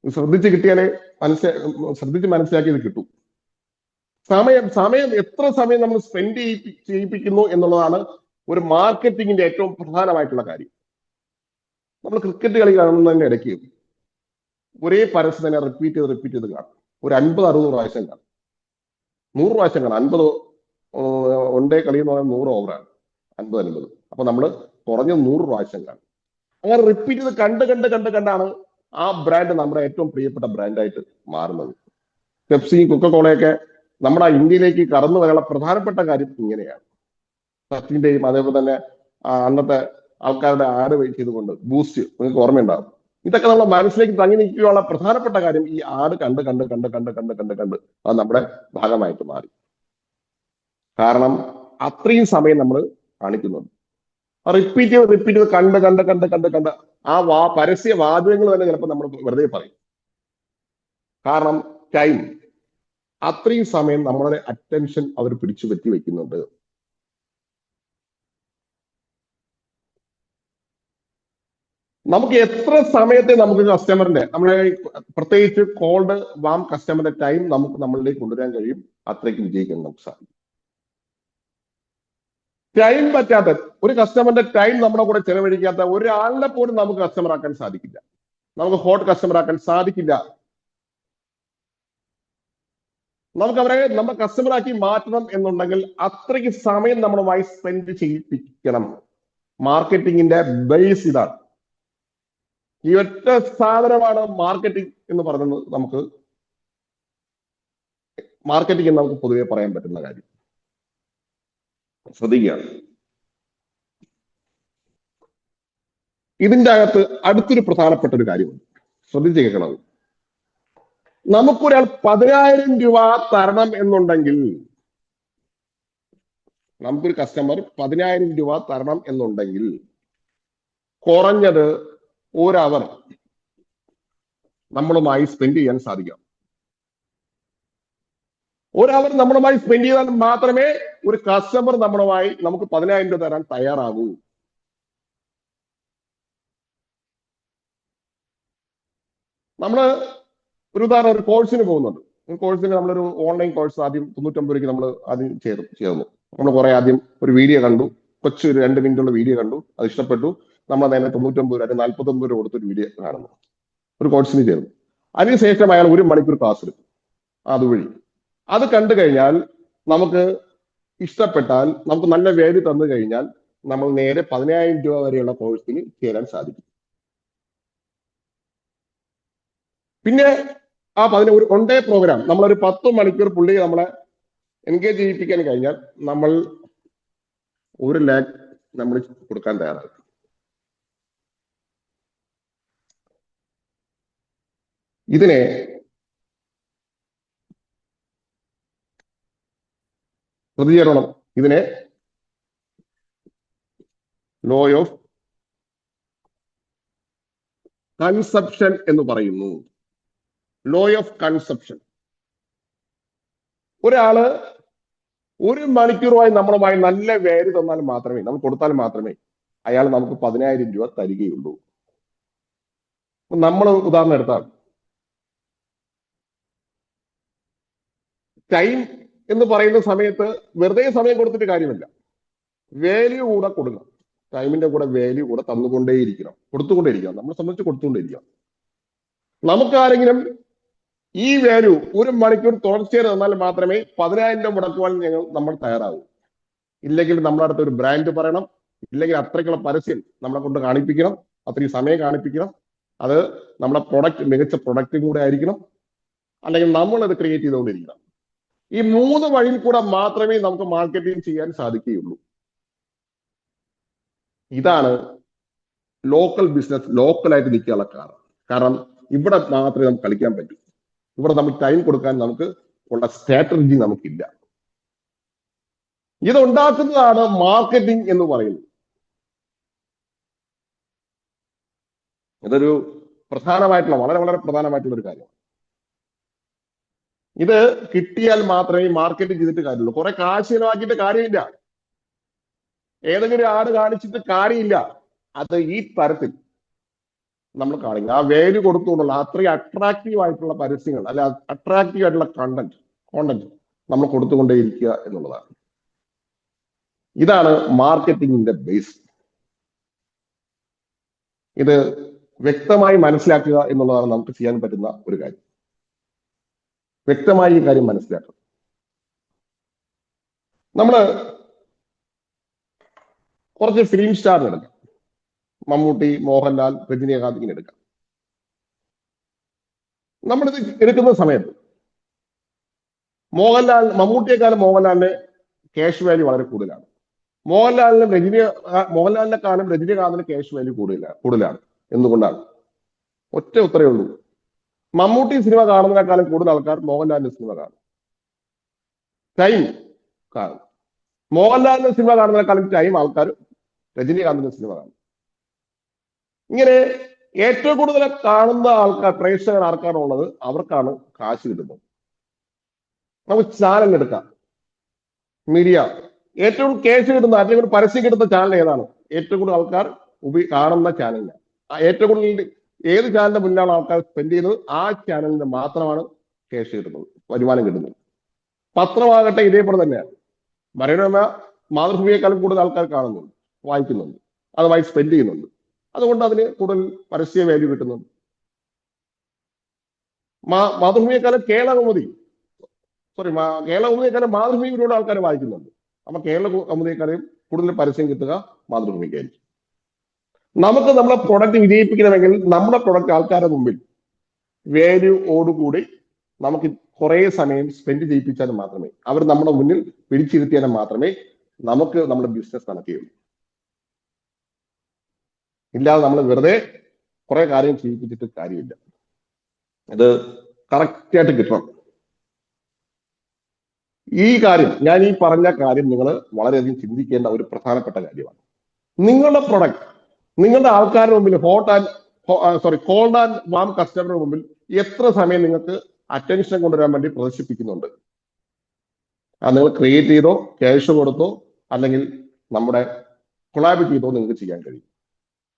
ശ്രദ്ധിച്ച് കിട്ടിയാലേ ശ്രദ്ധിച്ച് മനസ്സിലാക്കിയത് കിട്ടും. സമയം എത്ര സമയം നമ്മൾ സ്പെൻഡ് ചെയ്യിപ്പിക്കുന്നു എന്നുള്ളതാണ് ഒരു മാർക്കറ്റിംഗിന്റെ ഏറ്റവും പ്രധാനമായിട്ടുള്ള കാര്യം. നമ്മൾ ക്രിക്കറ്റ് കളി കാണുന്നതിന്റെ ഇടയ്ക്ക് ഒരേ പരസ്യം തന്നെ റിപ്പീറ്റ് ചെയ്ത് കാണും. ഒരു 50-60 പ്രാവശ്യം കാണും, 100 പ്രാവശ്യം കാണും. 50 ഒണ്ടേ കളി എന്ന് പറയുന്നത് 100 ഓവറാണ്. 50-50 അപ്പൊ നമ്മൾ കുറഞ്ഞ 100 പ്രാവശ്യം കാണും. അങ്ങനെ റിപ്പീറ്റ് ചെയ്ത് കണ്ടാണ് ആ ബ്രാൻഡ് നമ്മുടെ ഏറ്റവും പ്രിയപ്പെട്ട ബ്രാൻഡായിട്ട് മാറുന്നത്. പെപ്സി, കൊക്കക്കോളയൊക്കെ നമ്മുടെ ഇന്ത്യയിലേക്ക് കടന്നു വരാനുള്ള പ്രധാനപ്പെട്ട കാര്യം ഇങ്ങനെയാണ്. സച്ചിന്റെയും അതേപോലെ തന്നെ അന്നത്തെ ആൾക്കാരുടെ ആഡ് വെയിറ്റ് ചെയ്തുകൊണ്ട് ബൂസ്റ്റ് നിങ്ങൾക്ക് ഓർമ്മയുണ്ടാകും. ഇതൊക്കെ നമ്മുടെ മനസ്സിലേക്ക് തങ്ങി നിൽക്കാനുള്ള പ്രധാനപ്പെട്ട കാര്യം ഈ ആഡ് കണ്ട് അത് നമ്മുടെ ഭാഗമായിട്ട് മാറി. കാരണം അത്രയും സമയം നമ്മൾ കാണിക്കുന്നുണ്ട്. റിപ്പീറ്റ് ചെയ്ത് കണ്ട് ആ പരസ്യ വാചകങ്ങൾ തന്നെ ചിലപ്പോൾ നമ്മൾ വെറുതെ പറയും. കാരണം ടൈം, അത്രയും സമയം നമ്മളുടെ അറ്റൻഷൻ അവർ പിടിച്ചു പറ്റി വെക്കുന്നുണ്ട്. നമുക്ക് എത്ര സമയത്തെ നമുക്ക് കസ്റ്റമറിന്റെ നമ്മളെ പ്രത്യേകിച്ച് കോൾഡ് വാം കസ്റ്റമറിന്റെ ടൈം നമുക്ക് നമ്മളിലേക്ക് കൊണ്ടുവരാൻ കഴിയും, അത്രയ്ക്ക് വിജയിക്കാൻ നമുക്ക് സാധിക്കും. ടൈം പറ്റാത്ത ഒരു കസ്റ്റമറിന്റെ ടൈം നമ്മുടെ കൂടെ ചെലവഴിക്കാത്ത ഒരാളിനെ പോലും നമുക്ക് കസ്റ്റമർ ആക്കാൻ സാധിക്കില്ല. നമുക്ക് ഹോട്ട് കസ്റ്റമർ ആക്കാൻ സാധിക്കില്ല. നമുക്ക് അവരെ നമ്മുടെ കസ്റ്റമർ ആക്കി മാറ്റണം എന്നുണ്ടെങ്കിൽ അത്രയ്ക്ക് സമയം നമ്മളുമായി സ്പെൻഡ് ചെയ്യിപ്പിക്കണം. മാർക്കറ്റിങ്ങിന്റെ ബേസ് ഇതാണ്. ഈ ഒറ്റ സാധനമാണ് മാർക്കറ്റിംഗ് എന്ന് പറയുന്നത്. മാർക്കറ്റിംഗ് എന്ന് നമുക്ക് പൊതുവെ പറയാൻ പറ്റുന്ന കാര്യം. ശ്രദ്ധിക്കുകയാണ്. ഇതിന്റെ അകത്ത് അടുത്തൊരു പ്രധാനപ്പെട്ട ഒരു കാര്യമുണ്ട്, ശ്രദ്ധിച്ച് കേൾക്കണം. നമുക്കൊരാൾ 10,000 രൂപ തരണം എന്നുണ്ടെങ്കിൽ, നമുക്കൊരു കസ്റ്റമർ 10,000 രൂപ തരണം എന്നുണ്ടെങ്കിൽ കുറഞ്ഞത് 1 അവർ നമ്മളുമായി സ്പെൻഡ് ചെയ്യാൻ സാധിക്കാം. 1 അവർ നമ്മളുമായി സ്പെൻഡ് ചെയ്താൽ മാത്രമേ ഒരു കസ്റ്റമർ നമുക്ക് 10,000 രൂപ തരാൻ തയ്യാറാകൂ. നമ്മള് ഒരു ഉദാഹരണം, ഒരു കോഴ്സിന് പോകുന്നുണ്ട്. ഒരു കോഴ്സിന് നമ്മളൊരു ഓൺലൈൻ കോഴ്സ് ആദ്യം 99 രൂപയ്ക്ക് നമ്മൾ ആദ്യം ചേർന്നു. നമ്മൾ കുറെ ആദ്യം ഒരു വീഡിയോ കണ്ടു, കൊച്ചു 2 മിനിറ്റുള്ള വീഡിയോ കണ്ടു, അത് ഇഷ്ടപ്പെട്ടു. നമ്മൾ നേരെ 99 രൂപ 49 രൂപ കൊടുത്തൊരു വീഡിയോ കാണുന്നു, ഒരു കോഴ്സിന് ചേർന്നു. അതിനുശേഷം അയാൾ 1 മണിക്കൂർ ക്ലാസ് എടുക്കും അതുവഴി. അത് കണ്ടു കഴിഞ്ഞാൽ നമുക്ക് ഇഷ്ടപ്പെട്ടാൽ, നമുക്ക് നല്ല വാല്യൂ തന്നു കഴിഞ്ഞാൽ നമ്മൾ നേരെ 10,000 രൂപ വരെയുള്ള കോഴ്സിന് ചേരാൻ സാധിക്കും. പിന്നെ ആ ഒരു 1 ഡേ പ്രോഗ്രാം നമ്മളൊരു 10 മണിക്കൂർ പുള്ളിയെ നമ്മളെ എൻഗേജ് ചെയ്യിപ്പിക്കാൻ കഴിഞ്ഞാൽ നമ്മൾ 1 ലാഖ് നമ്മൾ കൊടുക്കാൻ തയ്യാറാകും. ഇതിനെ പ്രതികരണം, ഇതിനെ ലോ ഓഫ് കൺസെപ്ഷൻ എന്ന് പറയുന്നു. Law of conception. ഒരാള് 1 മണിക്കൂറുമായി നമ്മളുമായി നല്ല വാല്യൂ തന്നാൽ മാത്രമേ, നമ്മൾ കൊടുത്താൽ മാത്രമേ അയാൾ നമുക്ക് 10,000 രൂപ തരികയുള്ളൂ. നമ്മൾ ഉദാഹരണം എടുത്താൽ, ടൈം എന്ന് പറയുന്ന സമയത്ത് വെറുതെ സമയം കൊടുത്തിട്ട് കാര്യമില്ല, വാല്യൂ കൂടെ കൊടുക്കണം. ടൈമിന്റെ കൂടെ വാല്യൂ കൂടെ കൊടുത്തുകൊണ്ടേയിരിക്കണം. നമ്മളെ സംബന്ധിച്ച് കൊടുത്തുകൊണ്ടേയിരിക്കണം. നമുക്ക് ആരെങ്കിലും ഈ വാല്യൂ 1 മണിക്കൂർ തുടർച്ചയായി തന്നാൽ മാത്രമേ 10,000 രൂപ മുടക്കുവാൻ നമ്മൾ തയ്യാറാവൂ. ഇല്ലെങ്കിൽ നമ്മുടെ അടുത്ത് ഒരു ബ്രാൻഡ് പറയണം, ഇല്ലെങ്കിൽ അത്രയ്ക്കുള്ള പരസ്യം നമ്മളെ കൊണ്ട് കാണിപ്പിക്കണം, അത്രയും സമയം കാണിപ്പിക്കണം. അത് നമ്മുടെ പ്രൊഡക്റ്റ് മികച്ച പ്രൊഡക്റ്റും കൂടെ ആയിരിക്കണം, അല്ലെങ്കിൽ നമ്മളത് ക്രിയേറ്റ് ചെയ്തുകൊണ്ടിരിക്കണം. ഈ 3 വഴിയിൽ കൂടെ മാത്രമേ നമുക്ക് മാർക്കറ്റിംഗ് ചെയ്യാൻ സാധിക്കുകയുള്ളൂ. ഇതാണ് ലോക്കൽ ബിസിനസ് ലോക്കലായിട്ട് നിൽക്കാനുള്ള കാരണം ഇവിടെ മാത്രമേ നമുക്ക് കളിക്കാൻ പറ്റൂ. ഇവിടെ നമുക്ക് ടൈം കൊടുക്കാൻ നമുക്ക് ഉള്ള സ്ട്രാറ്റജി നമുക്കില്ല. ഇത് ഉണ്ടാക്കുന്നതാണ് മാർക്കറ്റിംഗ് എന്ന് പറയുന്നത്. ഇതൊരു പ്രധാനമായിട്ടുള്ള, വളരെ വളരെ പ്രധാനമായിട്ടുള്ള ഒരു കാര്യമാണ്. ഇത് കിട്ടിയാൽ മാത്രമേ മാർക്കറ്റിംഗ് ചെയ്തിട്ട് കാര്യമുള്ളൂ. കുറെ കാശ് ചിലവാക്കിയിട്ട് കാര്യമില്ല, ഏതെങ്കിലും ഒരു ആട് കാണിച്ചിട്ട് കാര്യമില്ല. അത് ഈ തരത്തിൽ നമ്മൾ കാണിക്കുക, ആ വാല്യൂ കൊടുത്തുകൊണ്ടുള്ള അത്രയും അട്രാക്റ്റീവ് ആയിട്ടുള്ള പരസ്യങ്ങൾ, അല്ലെ അട്രാക്റ്റീവ് ആയിട്ടുള്ള കോണ്ടന്റ് നമ്മൾ കൊടുത്തുകൊണ്ടേയിരിക്കുക എന്നുള്ളതാണ്. ഇതാണ് മാർക്കറ്റിംഗിന്റെ ബേസ്. ഇത് വ്യക്തമായി മനസ്സിലാക്കുക എന്നുള്ളതാണ് നമുക്ക് ചെയ്യാൻ പറ്റുന്ന ഒരു കാര്യം. വ്യക്തമായി ഈ കാര്യം മനസ്സിലാക്കുക. നമ്മള് കുറച്ച് ഫിലിം സ്റ്റാറിന് എടുക്കാം, മമ്മൂട്ടി, മോഹൻലാൽ, രജനീകാന്ത് ഇങ്ങനെ എടുക്കാം. നമ്മളിത് എടുക്കുന്ന സമയത്ത് മമ്മൂട്ടിയെക്കാളും മോഹൻലാലിന് ക്യാഷ് വാല്യൂ വളരെ കൂടുതലാണ്. മോഹൻലാലിനെക്കാളും രജനീകാന്തിന് ക്യാഷ് വാല്യൂ കൂടുതലാണ്. എന്തുകൊണ്ടാണ്? ഒറ്റ ഉത്തരവേ ഉള്ളൂ. മമ്മൂട്ടി സിനിമ കാണുന്നതിനേക്കാളും കൂടുതൽ ആൾക്കാർ മോഹൻലാലിന്റെ സിനിമ കാണും, ടൈം കാണും. മോഹൻലാലിന്റെ സിനിമ കാണുന്നതിനേക്കാളും ടൈം ആൾക്കാർ രജനീകാന്തിന്റെ സിനിമ കാണും. ഇങ്ങനെ ഏറ്റവും കൂടുതൽ കാണുന്ന ആൾക്കാർ, പ്രേക്ഷകർ ആർക്കാണുള്ളത്, അവർക്കാണ് കാശ് കിട്ടുന്നത്. നമുക്ക് ചാനൽ എടുക്കാം, മീഡിയ. ഏറ്റവും കൂടുതൽ ക്യാഷ് കിട്ടുന്ന, ഏറ്റവും കൂടുതൽ പരസ്യം കിട്ടുന്ന ചാനൽ ഏതാണ്? ഏറ്റവും കൂടുതൽ ആൾക്കാർ കാണുന്ന ചാനലിന്. ഏറ്റവും കൂടുതൽ ഏത് ചാനലിന്റെ മുന്നിലാണ് ആൾക്കാർ സ്പെൻഡ് ചെയ്യുന്നത്, ആ ചാനലിന് മാത്രമാണ് ക്യാഷ് കിട്ടുന്നത്, വരുമാനം കിട്ടുന്നത്. പത്രമാകട്ടെ ഇതേപോലെ തന്നെയാണ്. മനോരമ, മാതൃഭൂമിയെക്കാളും കൂടുതൽ ആൾക്കാർ കാണുന്നുണ്ട്, വായിക്കുന്നുണ്ട്, അതുമായി സ്പെൻഡ് ചെയ്യുന്നുണ്ട്. അതുകൊണ്ട് അതിന് കൂടുതൽ പരസ്യ വാല്യൂ കിട്ടുന്നുണ്ട്. മാതൃഭൂമിയെക്കാളും കേരളകൗമുദിയെക്കാളും മാതൃഭൂമി ഒരുപാട് ആൾക്കാർ വായിക്കുന്നുണ്ട്. അപ്പൊ കേരളകൗമുദിയെക്കാളും കൂടുതൽ പരസ്യം കിട്ടുക മാതൃഭൂമിക്കായിരിക്കും. നമുക്ക് നമ്മളെ പ്രൊഡക്റ്റ് വിജയിപ്പിക്കണമെങ്കിൽ നമ്മുടെ പ്രൊഡക്റ്റ് ആൾക്കാരുടെ മുമ്പിൽ വാല്യൂയോടുകൂടി നമുക്ക് കുറെ സമയം സ്പെൻഡ് ചെയ്യിപ്പിച്ചാലും മാത്രമേ, അവർ നമ്മുടെ മുന്നിൽ പിടിച്ചിരുത്തിയാലും മാത്രമേ നമുക്ക് നമ്മുടെ ബിസിനസ് നടക്കുകയുള്ളൂ. ഇല്ലാതെ നമ്മൾ വെറുതെ കുറെ കാര്യം ചെയ്യിപ്പിച്ചിട്ട് കാര്യമില്ല. ഇത് കറക്റ്റായിട്ട് കിട്ടണം. ഈ കാര്യം, ഞാൻ ഈ പറഞ്ഞ കാര്യം നിങ്ങൾ വളരെയധികം ചിന്തിക്കേണ്ട ഒരു പ്രധാനപ്പെട്ട കാര്യമാണ്. നിങ്ങളുടെ പ്രൊഡക്റ്റ് നിങ്ങളുടെ ആൾക്കാരുടെ മുമ്പിൽ കോൾഡ് ആൻഡ് വാം കസ്റ്റമറുടെ മുമ്പിൽ എത്ര സമയം നിങ്ങൾക്ക് അറ്റൻഷൻ കൊണ്ടുവരാൻ വേണ്ടി പ്രദർശിപ്പിക്കുന്നുണ്ട്? അത് നിങ്ങൾ ക്രിയേറ്റ് ചെയ്തോ, ക്യാഷ് കൊടുത്തോ, അല്ലെങ്കിൽ നമ്മുടെ കൊളാബ് ചെയ്തോ നിങ്ങൾക്ക് ചെയ്യാൻ കഴിയും.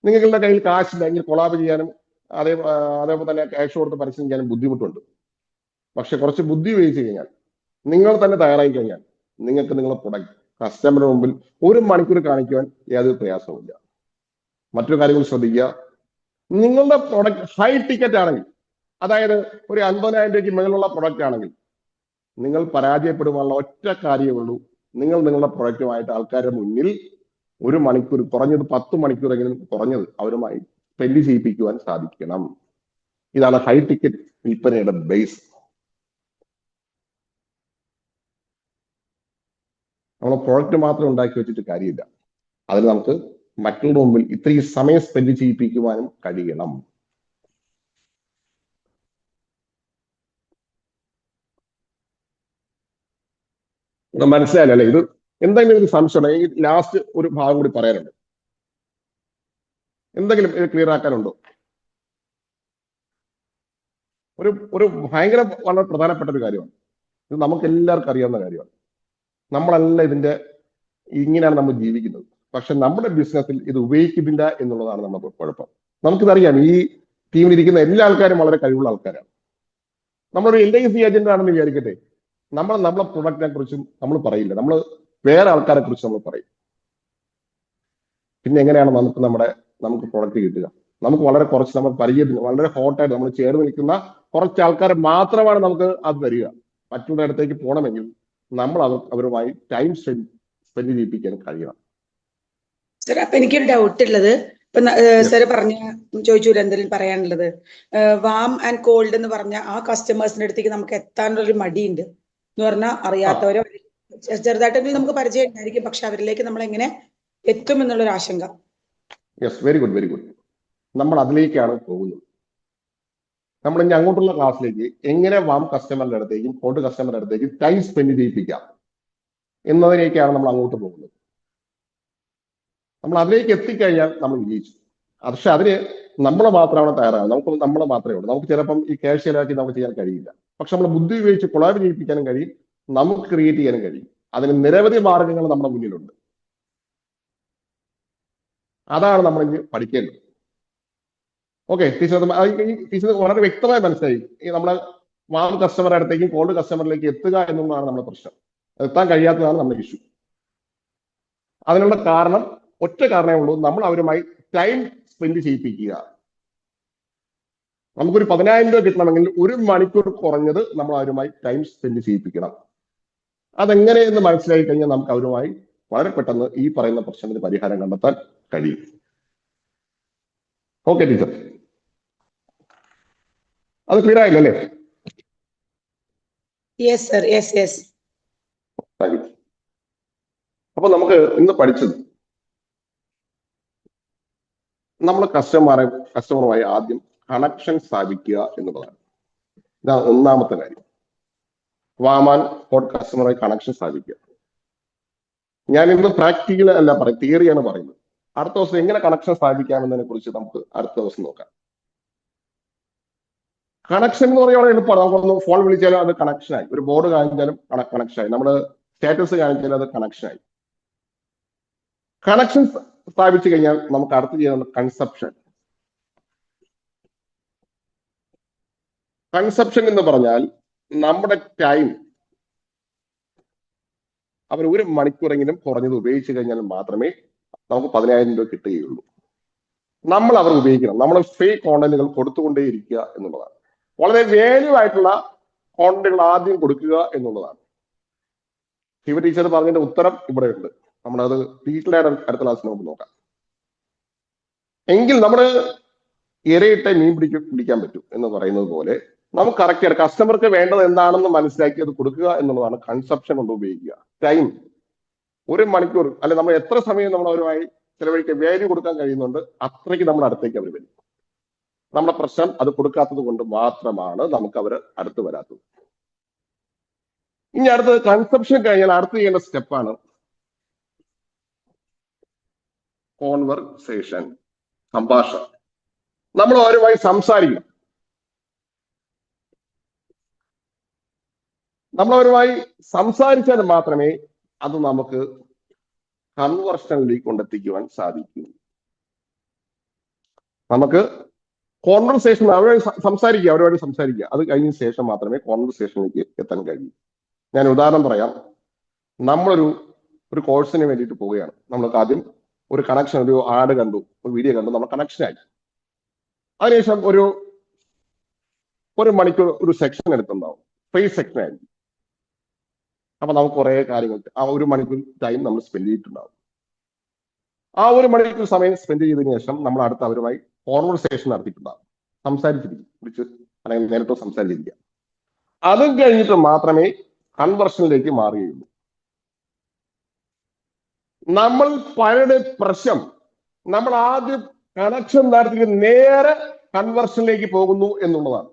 നിങ്ങളുടെ കയ്യിൽ കാശില്ലെങ്കിൽ കൊളാബ് ചെയ്യാനും അതേപോലെ തന്നെ ക്യാഷ് കൊടുത്ത് പരസ്യം ചെയ്യാനും ബുദ്ധിമുട്ടുണ്ട്. പക്ഷെ കുറച്ച് ബുദ്ധി ഉപയോഗിച്ച് കഴിഞ്ഞാൽ, നിങ്ങൾ തന്നെ തയ്യാറായി കഴിഞ്ഞാൽ, നിങ്ങൾക്ക് നിങ്ങളുടെ പ്രൊഡക്റ്റ് കസ്റ്റമറുടെ മുമ്പിൽ 1 മണിക്കൂർ കാണിക്കുവാൻ യാതൊരു പ്രയാസവുമില്ല. മറ്റൊരു കാര്യം കൂടി ശ്രദ്ധിക്കുക. നിങ്ങളുടെ പ്രൊഡക്റ്റ് ഹൈ ടിക്കറ്റ് ആണെങ്കിൽ, അതായത് ഒരു 50,000 രൂപയ്ക്ക് മുകളിലുള്ള പ്രൊഡക്റ്റ് ആണെങ്കിൽ, നിങ്ങൾ പരാജയപ്പെടുവാനുള്ള ഒറ്റ കാര്യമേ ഉള്ളൂ. നിങ്ങൾ നിങ്ങളുടെ പ്രൊഡക്റ്റുമായിട്ട് ആൾക്കാരുടെ മുന്നിൽ 1 മണിക്കൂർ, കുറഞ്ഞത് 10 മണിക്കൂറെങ്കിലും കുറഞ്ഞത് അവരുമായി സ്പെൻഡ് ചെയ്യിപ്പിക്കുവാൻ സാധിക്കണം. ഇതാണ് ഹൈ ടിക്കറ്റ് വിൽപ്പനയുടെ ബേസ്. നമ്മൾ പ്രോഡക്റ്റ് മാത്രം ഉണ്ടാക്കി വെച്ചിട്ട് കാര്യമില്ല. അതിന് നമുക്ക് മറ്റുള്ള മുമ്പിൽ ഇത്രയും സമയം സ്പെൻഡ് ചെയ്യിപ്പിക്കുവാനും കഴിയണം. മനസ്സിലായല്ലോ അല്ലെ? ഇത് എന്തെങ്കിലും ഒരു സംശയം, ഈ ലാസ്റ്റ് ഒരു ഭാഗം കൂടി പറയാനുണ്ട്. എന്തെങ്കിലും ഇത് ക്ലിയർ ആക്കാനുണ്ടോ? ഒരു ഭയങ്കര വളരെ പ്രധാനപ്പെട്ട ഒരു കാര്യമാണ്. ഇത് നമുക്ക് എല്ലാവർക്കും അറിയാവുന്ന കാര്യമാണ്. നമ്മളെല്ലാം ഇങ്ങനെയാണ് നമ്മൾ ജീവിക്കുന്നത്. പക്ഷെ നമ്മുടെ ബിസിനസ്സിൽ ഇത് ഉപയോഗിക്കുന്നില്ല എന്നുള്ളതാണ് നമ്മുടെ കുഴപ്പം. നമുക്കിതറിയാം, ഈ ടീമിലിരിക്കുന്ന എല്ലാ ആൾക്കാരും വളരെ കഴിവുള്ള ആൾക്കാരാണ്. നമ്മളൊരു LIC ഏജന്റ് ആണെന്ന് വിചാരിക്കട്ടെ, നമ്മളെ പ്രൊഡക്റ്റിനെ കുറിച്ചും നമ്മൾ പറയില്ല, നമ്മൾ വേറെ ആൾക്കാരെ കുറിച്ച് നമ്മൾ പറയും. പിന്നെ എങ്ങനെയാണ് നമുക്ക് പ്രൊഡക്റ്റ് കിട്ടുക? നമുക്ക് വളരെ കുറച്ച് നമ്മൾ പരിചയത്തിന് വളരെ ഹോട്ടായിട്ട് നമ്മൾ ചേർന്ന് നിൽക്കുന്ന കുറച്ച് ആൾക്കാരെ മാത്രമാണ് നമുക്ക് അത് തരിക. മറ്റുള്ള ഇടത്തേക്ക് പോകണമെങ്കിൽ നമ്മൾ അവരുമായി ടൈം സ്പെൻഡ് ചെയ്യിപ്പിക്കാൻ കഴിയണം. സർ, അപ്പൊ എനിക്കൊരു ഡൗട്ട് ഉള്ളത്, ഇപ്പൊ സാറ് ചോദിച്ചു എന്തെങ്കിലും പറയാനുള്ളത്. വാം ആൻഡ് കോൾഡ് എന്ന് പറഞ്ഞ ആ കസ്റ്റമേഴ്സിന്റെ അടുത്തേക്ക് നമുക്ക് എത്താനുള്ളൊരു മടിയുണ്ട് എന്ന് പറഞ്ഞാൽ, അറിയാത്തവരോ ചെറുതായിട്ടെങ്കിലും നമുക്ക് പരിചയം ഉണ്ടായിരിക്കും, പക്ഷെ അവരിലേക്ക് നമ്മൾ എങ്ങനെ എത്തും എന്നുള്ളൊരു ആശങ്ക. Yes, very good. നമ്മൾ അതിലേക്കാണ് പോകുന്നത്. നമ്മൾ ഇനി അങ്ങോട്ടുള്ള ക്ലാസ്സിലേക്ക് എങ്ങനെ വാം കസ്റ്റമറിന്റെ അടുത്തേക്കും കോൾഡ് കസ്റ്റമറിന്റെ അടുത്തേക്കും ടൈം സ്പെൻഡ് ചെയ്യിപ്പിക്കാം എന്നതിലേക്കാണ് നമ്മൾ അങ്ങോട്ട് പോകുന്നത്. നമ്മൾ അതിലേക്ക് എത്തിക്കഴിഞ്ഞാൽ നമ്മൾ വിജയിച്ചു. പക്ഷെ അതിന് നമ്മൾ മാത്രമാണ് തയ്യാറാകുന്നത്. നമ്മൾ മാത്രമേ ഉള്ളൂ. നമുക്ക് ചിലപ്പം ഈ ക്യാഷ് ചെലവാക്കി നമുക്ക് ചെയ്യാൻ കഴിയില്ല. പക്ഷെ നമ്മൾ ബുദ്ധി ഉപയോഗിച്ച് കൊളാബ് ചെയ്യിപ്പിക്കാനും കഴിയും, നമുക്ക് ക്രിയേറ്റ് ചെയ്യാനും കഴിയും. അതിന് നിരവധി മാർഗങ്ങൾ നമ്മുടെ മുന്നിലുണ്ട്. അതാണ് നമ്മൾ ഇനി പഠിക്കേണ്ടത്. ഓക്കെ ടീച്ചർ വളരെ വ്യക്തമായി മനസ്സിലായി. ഈ നമ്മളെ വാം കസ്റ്റമറുടെ അടുത്തേക്കും കോൾഡ് കസ്റ്റമറിലേക്ക് എത്തുക എന്നുള്ളതാണ് നമ്മുടെ പ്രശ്നം. എത്താൻ കഴിയാത്തതാണ് നമ്മുടെ ഇഷ്യൂ. അതിനുള്ള കാരണം ഒറ്റ കാരണമേ ഉള്ളൂ, നമ്മൾ അവരുമായി ടൈം സ്പെൻഡ് ചെയ്യിപ്പിക്കുക. നമുക്കൊരു 10,000 രൂപ കിട്ടണമെങ്കിൽ 1 മണിക്കൂർ കുറഞ്ഞത് നമ്മൾ അവരുമായി ടൈം സ്പെൻഡ് ചെയ്യിപ്പിക്കണം. അതെങ്ങനെയെന്ന് മനസ്സിലാക്കി കഴിഞ്ഞാൽ നമുക്ക് അവരുമായി വളരെ പെട്ടെന്ന് ഈ പറയുന്ന പ്രശ്നത്തിന് പരിഹാരം കണ്ടെത്താൻ കഴിയും. ഓക്കെ ടീച്ചർ, അത് ക്ലിയർ ആയില്ലല്ലേ? Yes sir, yes yes. Thank you. അപ്പൊ നമുക്ക് ഇന്ന് പഠിച്ചത് നമ്മൾ കസ്റ്റമറുമായി ആദ്യം കണക്ഷൻ സ്ഥാപിക്കുക എന്നുള്ളതാണ്. ഇതാണ് ഒന്നാമത്തെ കാര്യം. വാം ആൻഡ് കോൾഡ് കസ്റ്റമറുമായി കണക്ഷൻ സ്ഥാപിക്കുക. ഞാൻ ഇന്ന് പ്രാക്ടിക്കൽ അല്ല പറയും, തിയറിയാണ് പറയുന്നത്. അടുത്ത ദിവസം എങ്ങനെ കണക്ഷൻ സ്ഥാപിക്കാമെന്നതിനെ കുറിച്ച് നമുക്ക് അടുത്ത ദിവസം നോക്കാം. കണക്ഷൻ എന്ന് പറയുന്നത് എളുപ്പമാണ്. നമുക്കൊന്ന് ഫോൺ വിളിച്ചാലും അത് കണക്ഷനായി, ഒരു ബോർഡ് കാണിച്ചാലും കണക്ഷനായി, നമ്മൾ സ്റ്റാറ്റസ് കാണിച്ചാലും അത് കണക്ഷനായി. കണക്ഷൻ സ്ഥാപിച്ചു കഴിഞ്ഞാൽ നമുക്ക് അടുത്ത് ചെയ്യാനുള്ള കൺസെപ്ഷൻ. കൺസെപ്ഷൻ എന്ന് പറഞ്ഞാൽ നമ്മുടെ ടൈം അവർ 1 മണിക്കൂറെങ്കിലും കുറഞ്ഞത് ഉപയോഗിച്ചു കഴിഞ്ഞാൽ മാത്രമേ നമുക്ക് 10,000 രൂപ കിട്ടുകയുള്ളൂ. നമ്മൾ അവർ ഉപയോഗിക്കണം. നമ്മൾ ഫേക്ക് കോണ്ടന്റുകൾ കൊടുത്തുകൊണ്ടേയിരിക്കുക എന്നുള്ളതാണ്. വളരെ വാല്യൂ ആയിട്ടുള്ള കോണ്ടന്റുകൾ ആദ്യം കൊടുക്കുക എന്നുള്ളതാണ്. ശിവ ടീച്ചർ പറഞ്ഞതിന്റെ ഉത്തരം ഇവിടെ ഉണ്ട്. നമ്മളത് ഡീറ്റെയിലായിട്ട് അടുത്ത ക്ലാസ്സിൽ നമുക്ക് നോക്കാം. എങ്കിൽ നമ്മൾ ഇരയിട്ട മീൻ പിടിക്കാൻ പറ്റും എന്ന് പറയുന്നത് പോലെ നമുക്ക് കറക്റ്റ് ആണ് കസ്റ്റമർക്ക് വേണ്ടത് എന്താണെന്ന് മനസ്സിലാക്കി അത് കൊടുക്കുക എന്നുള്ളതാണ് കൺസെപ്ഷൻ കൊണ്ട് ഉപയോഗിക്കുക. ടൈം 1 മണിക്കൂർ അല്ലെ നമ്മൾ എത്ര സമയം നമ്മൾ അവരുമായി ചിലവഴിക്കാൻ വാല്യൂ കൊടുക്കാൻ കഴിയുന്നുണ്ട്, അത്രയ്ക്ക് നമ്മുടെ അടുത്തേക്ക് അവർ വരും. നമ്മുടെ പ്രശ്നം അത് കൊടുക്കാത്തത് കൊണ്ട് മാത്രമാണ് നമുക്ക് അവർ അടുത്ത് വരാത്തത്. ഇനി അടുത്തത് കൺസെപ്ഷൻ കഴിഞ്ഞാൽ അടുത്ത് ചെയ്യേണ്ട സ്റ്റെപ്പാണ് കോൺവെർസേഷൻ, സംഭാഷണം. നമ്മൾ അവരുമായി സംസാരിക്കണം. നമ്മളവരുമായി സംസാരിച്ചാൽ മാത്രമേ അത് നമുക്ക് കൺവേർഷനിലേക്ക് കൊണ്ടെത്തിക്കുവാൻ സാധിക്കൂ. നമുക്ക് കോൺവെർസേഷൻ അവരുമായി സംസാരിക്കുക, അത് കഴിഞ്ഞ ശേഷം മാത്രമേ കോൺവെർസേഷനിലേക്ക് എത്താൻ കഴിയൂ. ഞാൻ ഉദാഹരണം പറയാം. നമ്മളൊരു കോഴ്സിന് വേണ്ടിയിട്ട് പോവുകയാണ്. നമ്മൾക്ക് ആദ്യം ഒരു കണക്ഷൻ, ഒരു ആഡ് കണ്ടു, ഒരു വീഡിയോ കണ്ടു, നമ്മൾ കണക്ഷനായി. അതിനുശേഷം ഒരു മണിക്കൂർ ഒരു സെക്ഷൻ എടുത്തുണ്ടാവും, ഫ്രീ സെക്ഷൻ ആയിരിക്കും. അപ്പൊ നമുക്ക് കുറെ കാര്യങ്ങൾ ആ 1 മണിക്കൂർ ടൈം നമ്മൾ സ്പെൻഡ് ചെയ്തിട്ടുണ്ടാവും. ആ 1 മണിക്കൂർ സമയം സ്പെൻഡ് ചെയ്തതിനു ശേഷം നമ്മൾ അടുത്ത് അവരുമായി കോൺവെർസേഷൻ നടത്തിയിട്ടുണ്ടാവും, സംസാരിച്ചിരിക്കും, അല്ലെങ്കിൽ നേരിട്ട് സംസാരിച്ചിരിക്കുക. അതും കഴിഞ്ഞിട്ട് മാത്രമേ കൺവെർഷനിലേക്ക് മാറുകയുള്ളൂ. നമ്മൾ പലരുടെ പ്രശ്നം നമ്മൾ ആദ്യം കണക്ഷൻ നടത്തി നേരെ കൺവെർഷനിലേക്ക് പോകുന്നു എന്നുള്ളതാണ്.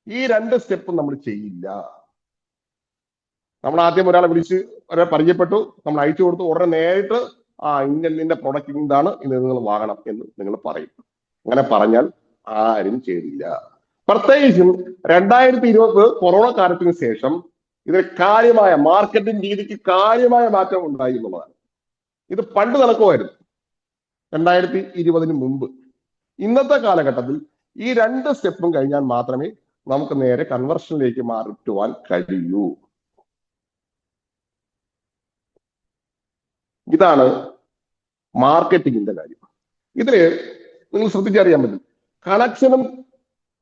ഈ 2 സ്റ്റെപ്പ് നമ്മൾ ചെയ്യില്ല. നമ്മൾ ആദ്യം ഒരാളെ വിളിച്ച് ഒരാളെ പരിചയപ്പെട്ടു, നമ്മൾ അയച്ചു കൊടുത്തു, ഉടനെ നേരിട്ട് നിന്റെ പ്രൊഡക്റ്റ് ഇതാണ്, ഇത് നിങ്ങൾ വാങ്ങണം എന്ന് നിങ്ങൾ പറയും. അങ്ങനെ പറഞ്ഞാൽ ആരും ചെയ്തില്ല. പ്രത്യേകിച്ചും 2020 കൊറോണ കാലത്തിന് ശേഷം ഇതിന് കാര്യമായ മാർക്കറ്റിംഗ് രീതിക്ക് കാര്യമായ മാറ്റം ഉണ്ടായി എന്നുള്ളതാണ്. ഇത് പണ്ട് നടക്കുമായിരുന്നു 2020 മുമ്പ്. ഇന്നത്തെ കാലഘട്ടത്തിൽ ഈ 2 സ്റ്റെപ്പും കഴിഞ്ഞാൽ മാത്രമേ നമുക്ക് നേരെ കൺവെർഷനിലേക്ക് മാറ്റുവാൻ കഴിയൂ. ഇതാണ് മാർക്കറ്റിംഗിന്റെ കാര്യം. ഇതില് നിങ്ങൾ ശ്രദ്ധിച്ചറിയാൻ പറ്റും, കണക്ഷനും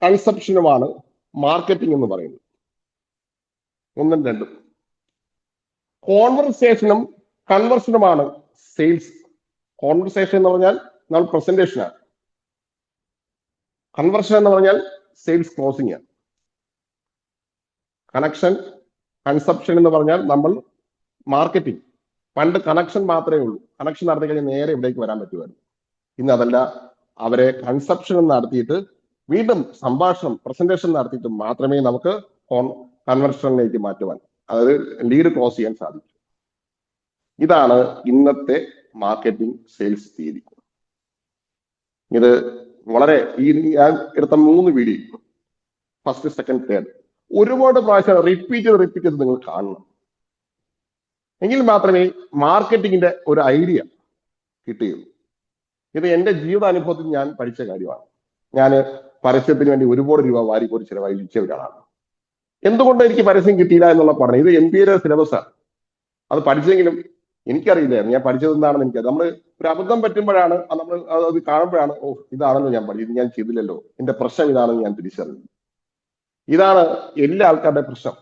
കൺസെപ്ഷനുമാണ് മാർക്കറ്റിംഗ് എന്ന് പറയുന്നത്. 1ഉം 2ഉം. കോൺവെർസേഷനും കൺവെർഷനുമാണ് സെയിൽസ്. കോൺവെർസേഷൻ എന്ന് പറഞ്ഞാൽ നമ്മൾ പ്രസന്റേഷനാണ്. കൺവെർഷൻ എന്ന് പറഞ്ഞാൽ സെയിൽസ് ക്ലോസിംഗ് ആണ്. കൺസെപ്ഷൻ എന്ന് പറഞ്ഞാൽ നമ്മൾ മാർക്കറ്റിംഗ്. പണ്ട് കണക്ഷൻ മാത്രമേ ഉള്ളൂ. കണക്ഷൻ നടത്തി കഴിഞ്ഞാൽ നേരെ ഇവിടേക്ക് വരാൻ പറ്റുമായിരുന്നു. ഇന്ന് അതല്ല, അവരെ കൺസെപ്ഷൻ നടത്തിയിട്ട് വീണ്ടും സംഭാഷണം, പ്രസന്റേഷൻ നടത്തിയിട്ട് മാത്രമേ നമുക്ക് കൺവെർഷനിലേക്ക് മാറ്റുവാൻ, അതായത് ലീഡ് ക്ലോസ് ചെയ്യാൻ സാധിക്കും. ഇതാണ് ഇന്നത്തെ മാർക്കറ്റിംഗ് സെയിൽസ് രീതി. ഇത് വളരെ ഞാൻ എടുത്ത 3 വീഡിയോ, ഫസ്റ്റ്, സെക്കൻഡ്, തേർഡ്, ഒരുപാട് പ്രാവശ്യം റിപ്പീറ്റ് ചെയ്ത് നിങ്ങൾ കാണണം. എങ്കിൽ മാത്രമേ മാർക്കറ്റിംഗിന്റെ ഒരു ഐഡിയ കിട്ടുകയുള്ളൂ. ഇത് എന്റെ ജീവിതാനുഭവത്തിൽ ഞാൻ പഠിച്ച കാര്യമാണ്. ഞാൻ പരസ്യത്തിന് വേണ്ടി ഒരുപാട് രൂപ വാരിക്കോരി ചിലവഴിച്ച ഒരാളാണ്. എന്തുകൊണ്ട് എനിക്ക് പരസ്യം കിട്ടിയില്ല എന്നുള്ള പഠനം, ഇത് MBA സിലബസാണ്. അത് പഠിച്ചെങ്കിലും എനിക്കറിയില്ലായിരുന്നു ഞാൻ പഠിച്ചത് എന്താണെന്ന് എനിക്കറിയാം. നമ്മൾ ഒരു അബദ്ധം പറ്റുമ്പോഴാണ് നമ്മൾ അത് കാണുമ്പോഴാണ്, ഇതാണല്ലോ ഞാൻ പഠിച്ചത്, ഞാൻ ചെയ്തില്ലല്ലോ, എന്റെ പ്രശ്നം ഇതാണെന്ന് ഞാൻ തിരിച്ചറിഞ്ഞു. ഇതാണ് എല്ലാ ആൾക്കാരുടെ പ്രശ്നം.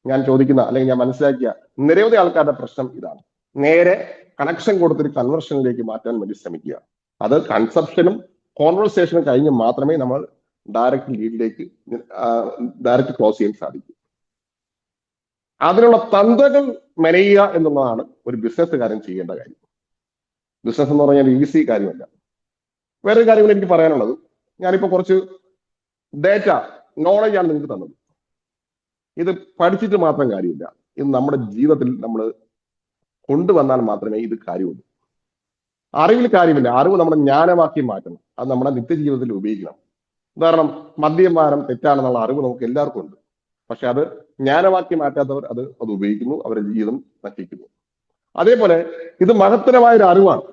ഞാൻ ചോദിക്കുന്ന അല്ലെങ്കിൽ ഞാൻ മനസ്സിലാക്കിയ നിരവധി ആൾക്കാരുടെ പ്രശ്നം ഇതാണ്. നേരെ കണക്ഷൻ കൊടുത്തൊരു കൺവെർഷനിലേക്ക് മാറ്റാൻ വേണ്ടി ശ്രമിക്കുക. അത് കൺസെപ്ഷനും കോൺവെർസേഷനും കഴിഞ്ഞ് മാത്രമേ നമ്മൾ ഡയറക്റ്റ് ലീഡിലേക്ക് ഡയറക്റ്റ് ക്ലോസ് ചെയ്യാൻ സാധിക്കൂ. അതിനുള്ള തന്ത്രങ്ങൾ മെനയുക എന്നുള്ളതാണ് ഒരു ബിസിനസ്സുകാരൻ ചെയ്യേണ്ട കാര്യം. ബിസിനസ് എന്ന് പറഞ്ഞാൽ ഈസി കാര്യമല്ല. വേറൊരു കാര്യം എനിക്ക് പറയാനുള്ളത്, ഞാനിപ്പോൾ കുറച്ച് ഡേറ്റ നോളജാണ് നിങ്ങൾക്ക് തന്നത്. ഇത് പഠിച്ചിട്ട് മാത്രം കാര്യമില്ല, ഇത് നമ്മുടെ ജീവിതത്തിൽ നമ്മൾ കൊണ്ടുവന്നാൽ മാത്രമേ ഇത് കാര്യമുള്ളൂ. അറിവിൽ കാര്യമില്ല, അറിവ് നമ്മുടെ ജ്ഞാനമാക്കി മാറ്റണം. അത് നമ്മുടെ നിത്യജീവിതത്തിൽ ഉപയോഗിക്കണം. ഉദാഹരണം, മദ്യപാനം തെറ്റാണെന്നുള്ള അറിവ് നമുക്ക് എല്ലാവർക്കും ഉണ്ട്. പക്ഷെ അത് ജ്ഞാനമാക്കി മാറ്റാത്തവർ അത് ഉപയോഗിക്കുന്നു, അവരുടെ ജീവിതം നശിക്കുന്നു. അതേപോലെ ഇത് മഹത്തരമായ ഒരു അറിവാണ്.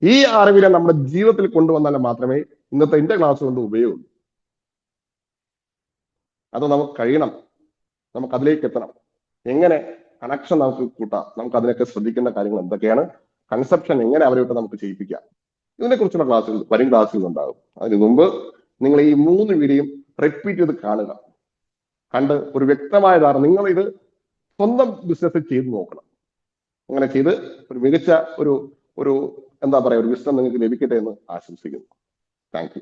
ഈ അറിവിനെ നമ്മുടെ ജീവിതത്തിൽ കൊണ്ടുവന്നാൽ മാത്രമേ ഇന്നത്തെ എന്റെ ക്ലാസ് കൊണ്ട് ഉപയോഗമുള്ളൂ. അത് നമുക്ക് കഴിയണം, നമുക്ക് അതിലേക്ക് എത്തണം. എങ്ങനെ കണക്ഷൻ നമുക്ക് കൂട്ടാം, നമുക്ക് അതിനൊക്കെ ശ്രദ്ധിക്കേണ്ട കാര്യങ്ങൾ എന്തൊക്കെയാണ്, കൺസെപ്ഷൻ എങ്ങനെ അവരോട്ട് നമുക്ക് ചെയ്യിപ്പിക്കാം, ഇതിനെക്കുറിച്ചുള്ള ക്ലാസ്സുകൾ വരും ക്ലാസ്സുകൾ ഉണ്ടാകും. അതിനു മുമ്പ് നിങ്ങൾ ഈ 3 വീഡിയോയും റിപ്പീറ്റ് ചെയ്ത് കാണുക. കണ്ട് ഒരു വ്യക്തമായ ധാരണ, നിങ്ങൾ ഇത് സ്വന്തം ബിസിനസ് ചെയ്ത് നോക്കണം. അങ്ങനെ ചെയ്ത് ഒരു മികച്ച ഒരു എന്താ പറയുക, ഒരു ബിസിനസ് നിങ്ങൾക്ക് ലഭിക്കട്ടെ എന്ന് ആശംസിക്കുന്നു. Thank you.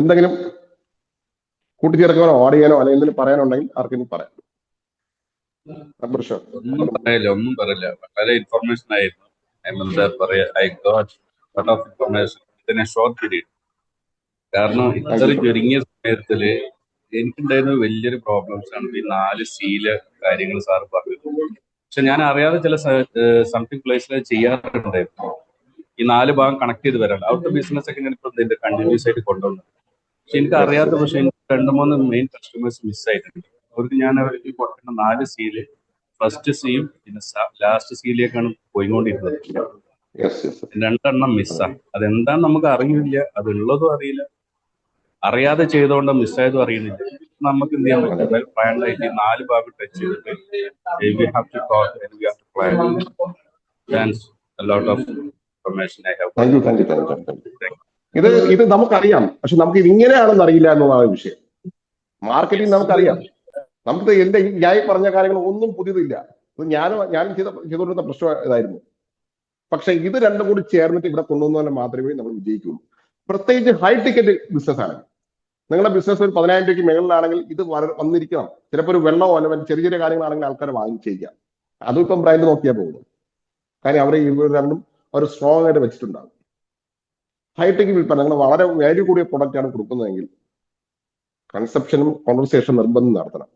എന്തെങ്കിലും കൂട്ടിച്ചേർക്കാനോ ആഡ് ചെയ്യാനോ അല്ലെങ്കിൽ എന്തെങ്കിലും പറയാനുണ്ടെങ്കിൽ ആർക്കെങ്കിലും പറയാം. ഒന്നും പറയില്ല. വളരെ ഇൻഫർമേഷൻ ആയിരുന്നു. I got lot of information in A short period. കാരണം ഇത്ര ചുരുങ്ങിയ സമയത്തില് എനിക്കുണ്ടായിരുന്ന വലിയൊരു പ്രോബ്ലംസ് ആണ് ഈ 4 സീല് കാര്യങ്ങൾ സാർ പറഞ്ഞത്. പക്ഷെ ഞാൻ അറിയാതെ ചില സംതിങ് പ്ലേസിൽ ചെയ്യാറുണ്ടായിരുന്നു. ഈ 4 ഭാഗം കണക്ട് ചെയ്ത് വരാൻ അവിടുത്തെ ബിസിനസ് ഒക്കെ ഞാൻ ഇപ്പൊ കണ്ടിന്യൂസ് ആയിട്ട് കൊണ്ടുവന്നു. പക്ഷെ എനിക്ക് അറിയാത്ത, പക്ഷെ എനിക്ക് 2-3 മെയിൻ കസ്റ്റമേഴ്സ് മിസ്സായിട്ടുണ്ട്. അവർക്ക് ഞാൻ അവർക്ക് കൊടുക്കുന്ന 4 സീല് ഫസ്റ്റ് സീയും പിന്നെ ലാസ്റ്റ് സീലിലേക്കാണ് പോയിക്കൊണ്ടിരുന്നത്. 2 മിസ്സാണ്. അതെന്താന്ന് നമുക്ക് അറിയില്ല, അതുള്ളതും അറിയില്ല, അറിയാതെ ചെയ്തുകൊണ്ട് മിസ്സായതും അറിയുന്നില്ല. നമുക്ക് എന്ത് ചെയ്യാൻ പറ്റും? ഫൈനലായിട്ട് 4 ഭാഗം ടച്ച് ചെയ്തിട്ട് we have to talk and we have to plan. That's a lot of information I have. Thank you. ഇത് നമുക്കറിയാം, പക്ഷെ നമുക്ക് ഇത് ഇങ്ങനെയാണെന്ന് അറിയില്ല എന്നുള്ളതാണ് വിഷയം. മാർക്കറ്റിംഗ് നമുക്കറിയാം, നമുക്ക് ഞാൻ പറഞ്ഞ കാര്യങ്ങൾ ഒന്നും പുതിയതില്ല. ഞാനും ചെയ്തുകൊണ്ടിരുന്ന പ്രശ്നം ഇതായിരുന്നു. പക്ഷെ ഇത് രണ്ടും കൂടി ചേർന്നിട്ട് ഇവിടെ കൊണ്ടുവന്നാൽ മാത്രമേ നമ്മൾ വിജയിക്കുള്ളൂ. പ്രത്യേകിച്ച് ഹൈ ടിക്കറ്റ് ബിസിനസ് ആണ്. നിങ്ങളുടെ ബിസിനസ് ഒരു 10,000 രൂപയ്ക്ക് മുകളിലാണെങ്കിൽ ഇത് വന്നിരിക്കണം. ചിലപ്പോൾ ഒരു വെള്ളമോ അല്ലെങ്കിൽ ചെറിയ ചെറിയ കാര്യങ്ങളാണെങ്കിൽ ആൾക്കാരെ വാങ്ങിച്ചേക്കാം. അതും ഇപ്പം ബ്രാൻഡ് നോക്കിയാൽ പോകുന്നു. കാര്യം അവരെ ഇവർ രണ്ടും അവർ സ്ട്രോങ് ആയിട്ട് വെച്ചിട്ടുണ്ടാകും. ഹൈടെക് വിൽപ്പന, നിങ്ങൾ വളരെ വാല്യൂ കൂടിയ പ്രൊഡക്റ്റ് ആണ് കൊടുക്കുന്നതെങ്കിൽ കൺസെപ്ഷനും കോൺവെർസേഷനും നിർബന്ധം നടത്തണം.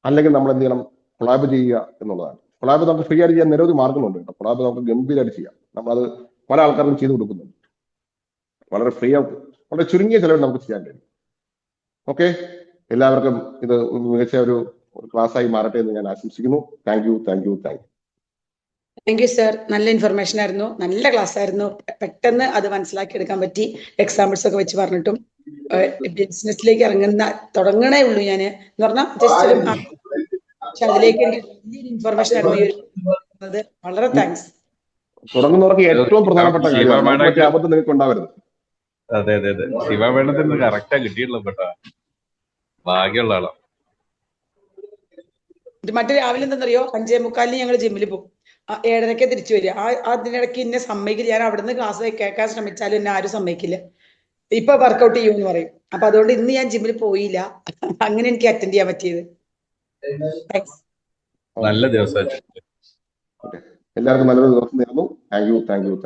അല്ലെങ്കിൽ നമ്മൾ എന്ത് ചെയ്യണം? കൊളാബ് ചെയ്യുക എന്നുള്ളതാണ്. കൊളാബ് നമുക്ക് ഫ്രീ ആയിട്ട് ചെയ്യാൻ നിരവധി മാർഗങ്ങളുണ്ട് കേട്ടോ. കൊളാബ് നമുക്ക് ഗംഭീരമായിട്ട് ചെയ്യാം. നമ്മളത് പല ആൾക്കാർക്കും ചെയ്ത് കൊടുക്കുന്നുണ്ട്. വളരെ ഫ്രീ ആയിട്ട്, വളരെ ചുരുങ്ങിയ ചെലവിൽ നമുക്ക് ചെയ്യാൻ കഴിയും. ഓക്കെ, എല്ലാവർക്കും ഇത് മികച്ച ഒരു ക്ലാസ്സായി മാറട്ടെ എന്ന് ഞാൻ ആശംസിക്കുന്നു. Thank you. Thank you sir. നല്ല ഇൻഫർമേഷൻ ആയിരുന്നു, നല്ല ക്ലാസ് ആയിരുന്നു. പെട്ടെന്ന് അത് മനസ്സിലാക്കി എടുക്കാൻ പറ്റി. എക്സാമ്പിൾസ് ഒക്കെ വെച്ച് പറഞ്ഞിട്ടും ബിസിനസ്സിലേക്ക് തുടങ്ങണേ ഉള്ളൂ ഞാൻ എന്ന് പറഞ്ഞാൽ ജസ്റ്റ് പക്ഷെ അതിലേക്ക് എനിക്ക് വലിയൊരു ഇൻഫർമേഷൻ ആയിരുന്നു. വളരെ താങ്ക്സ്. തുടങ്ങുന്നവർക്ക് ഏറ്റവും പ്രധാനപ്പെട്ട അബദ്ധം നിങ്ങൾക്ക് ഉണ്ടാവരുത്. അതെ, ശിവ വേണത്തിന് കറക്റ്റാ കിട്ടിയിട്ടുള്ള കേട്ടോ. ഭാഗ്യമുള്ള ആളാ. മറ്റു രാവിലെ എന്താണെന്നറിയോ, 5:45 ഞങ്ങൾ ജിമ്മിൽ പോകും. 7:30 തിരിച്ചു വരിക. അതിനിടയ്ക്ക് എന്നെ സമ്മതിക്കില്ല. ഞാൻ അവിടുന്ന് ക്ലാസ് കേൾക്കാൻ ശ്രമിച്ചാലും എന്നെ ആരും സമ്മതിക്കില്ല. ഇപ്പൊ വർക്കൗട്ട് ചെയ്യുമെന്ന് പറയും. അപ്പൊ അതുകൊണ്ട് ഇന്ന് ഞാൻ ജിമ്മിൽ പോയില്ല. അങ്ങനെ എനിക്ക് അറ്റൻഡ് ചെയ്യാൻ പറ്റിയത്. നല്ല ദിവസം. എല്ലാവർക്കും നല്ലൊരു ദിവസം നേരുന്നു. Thank you.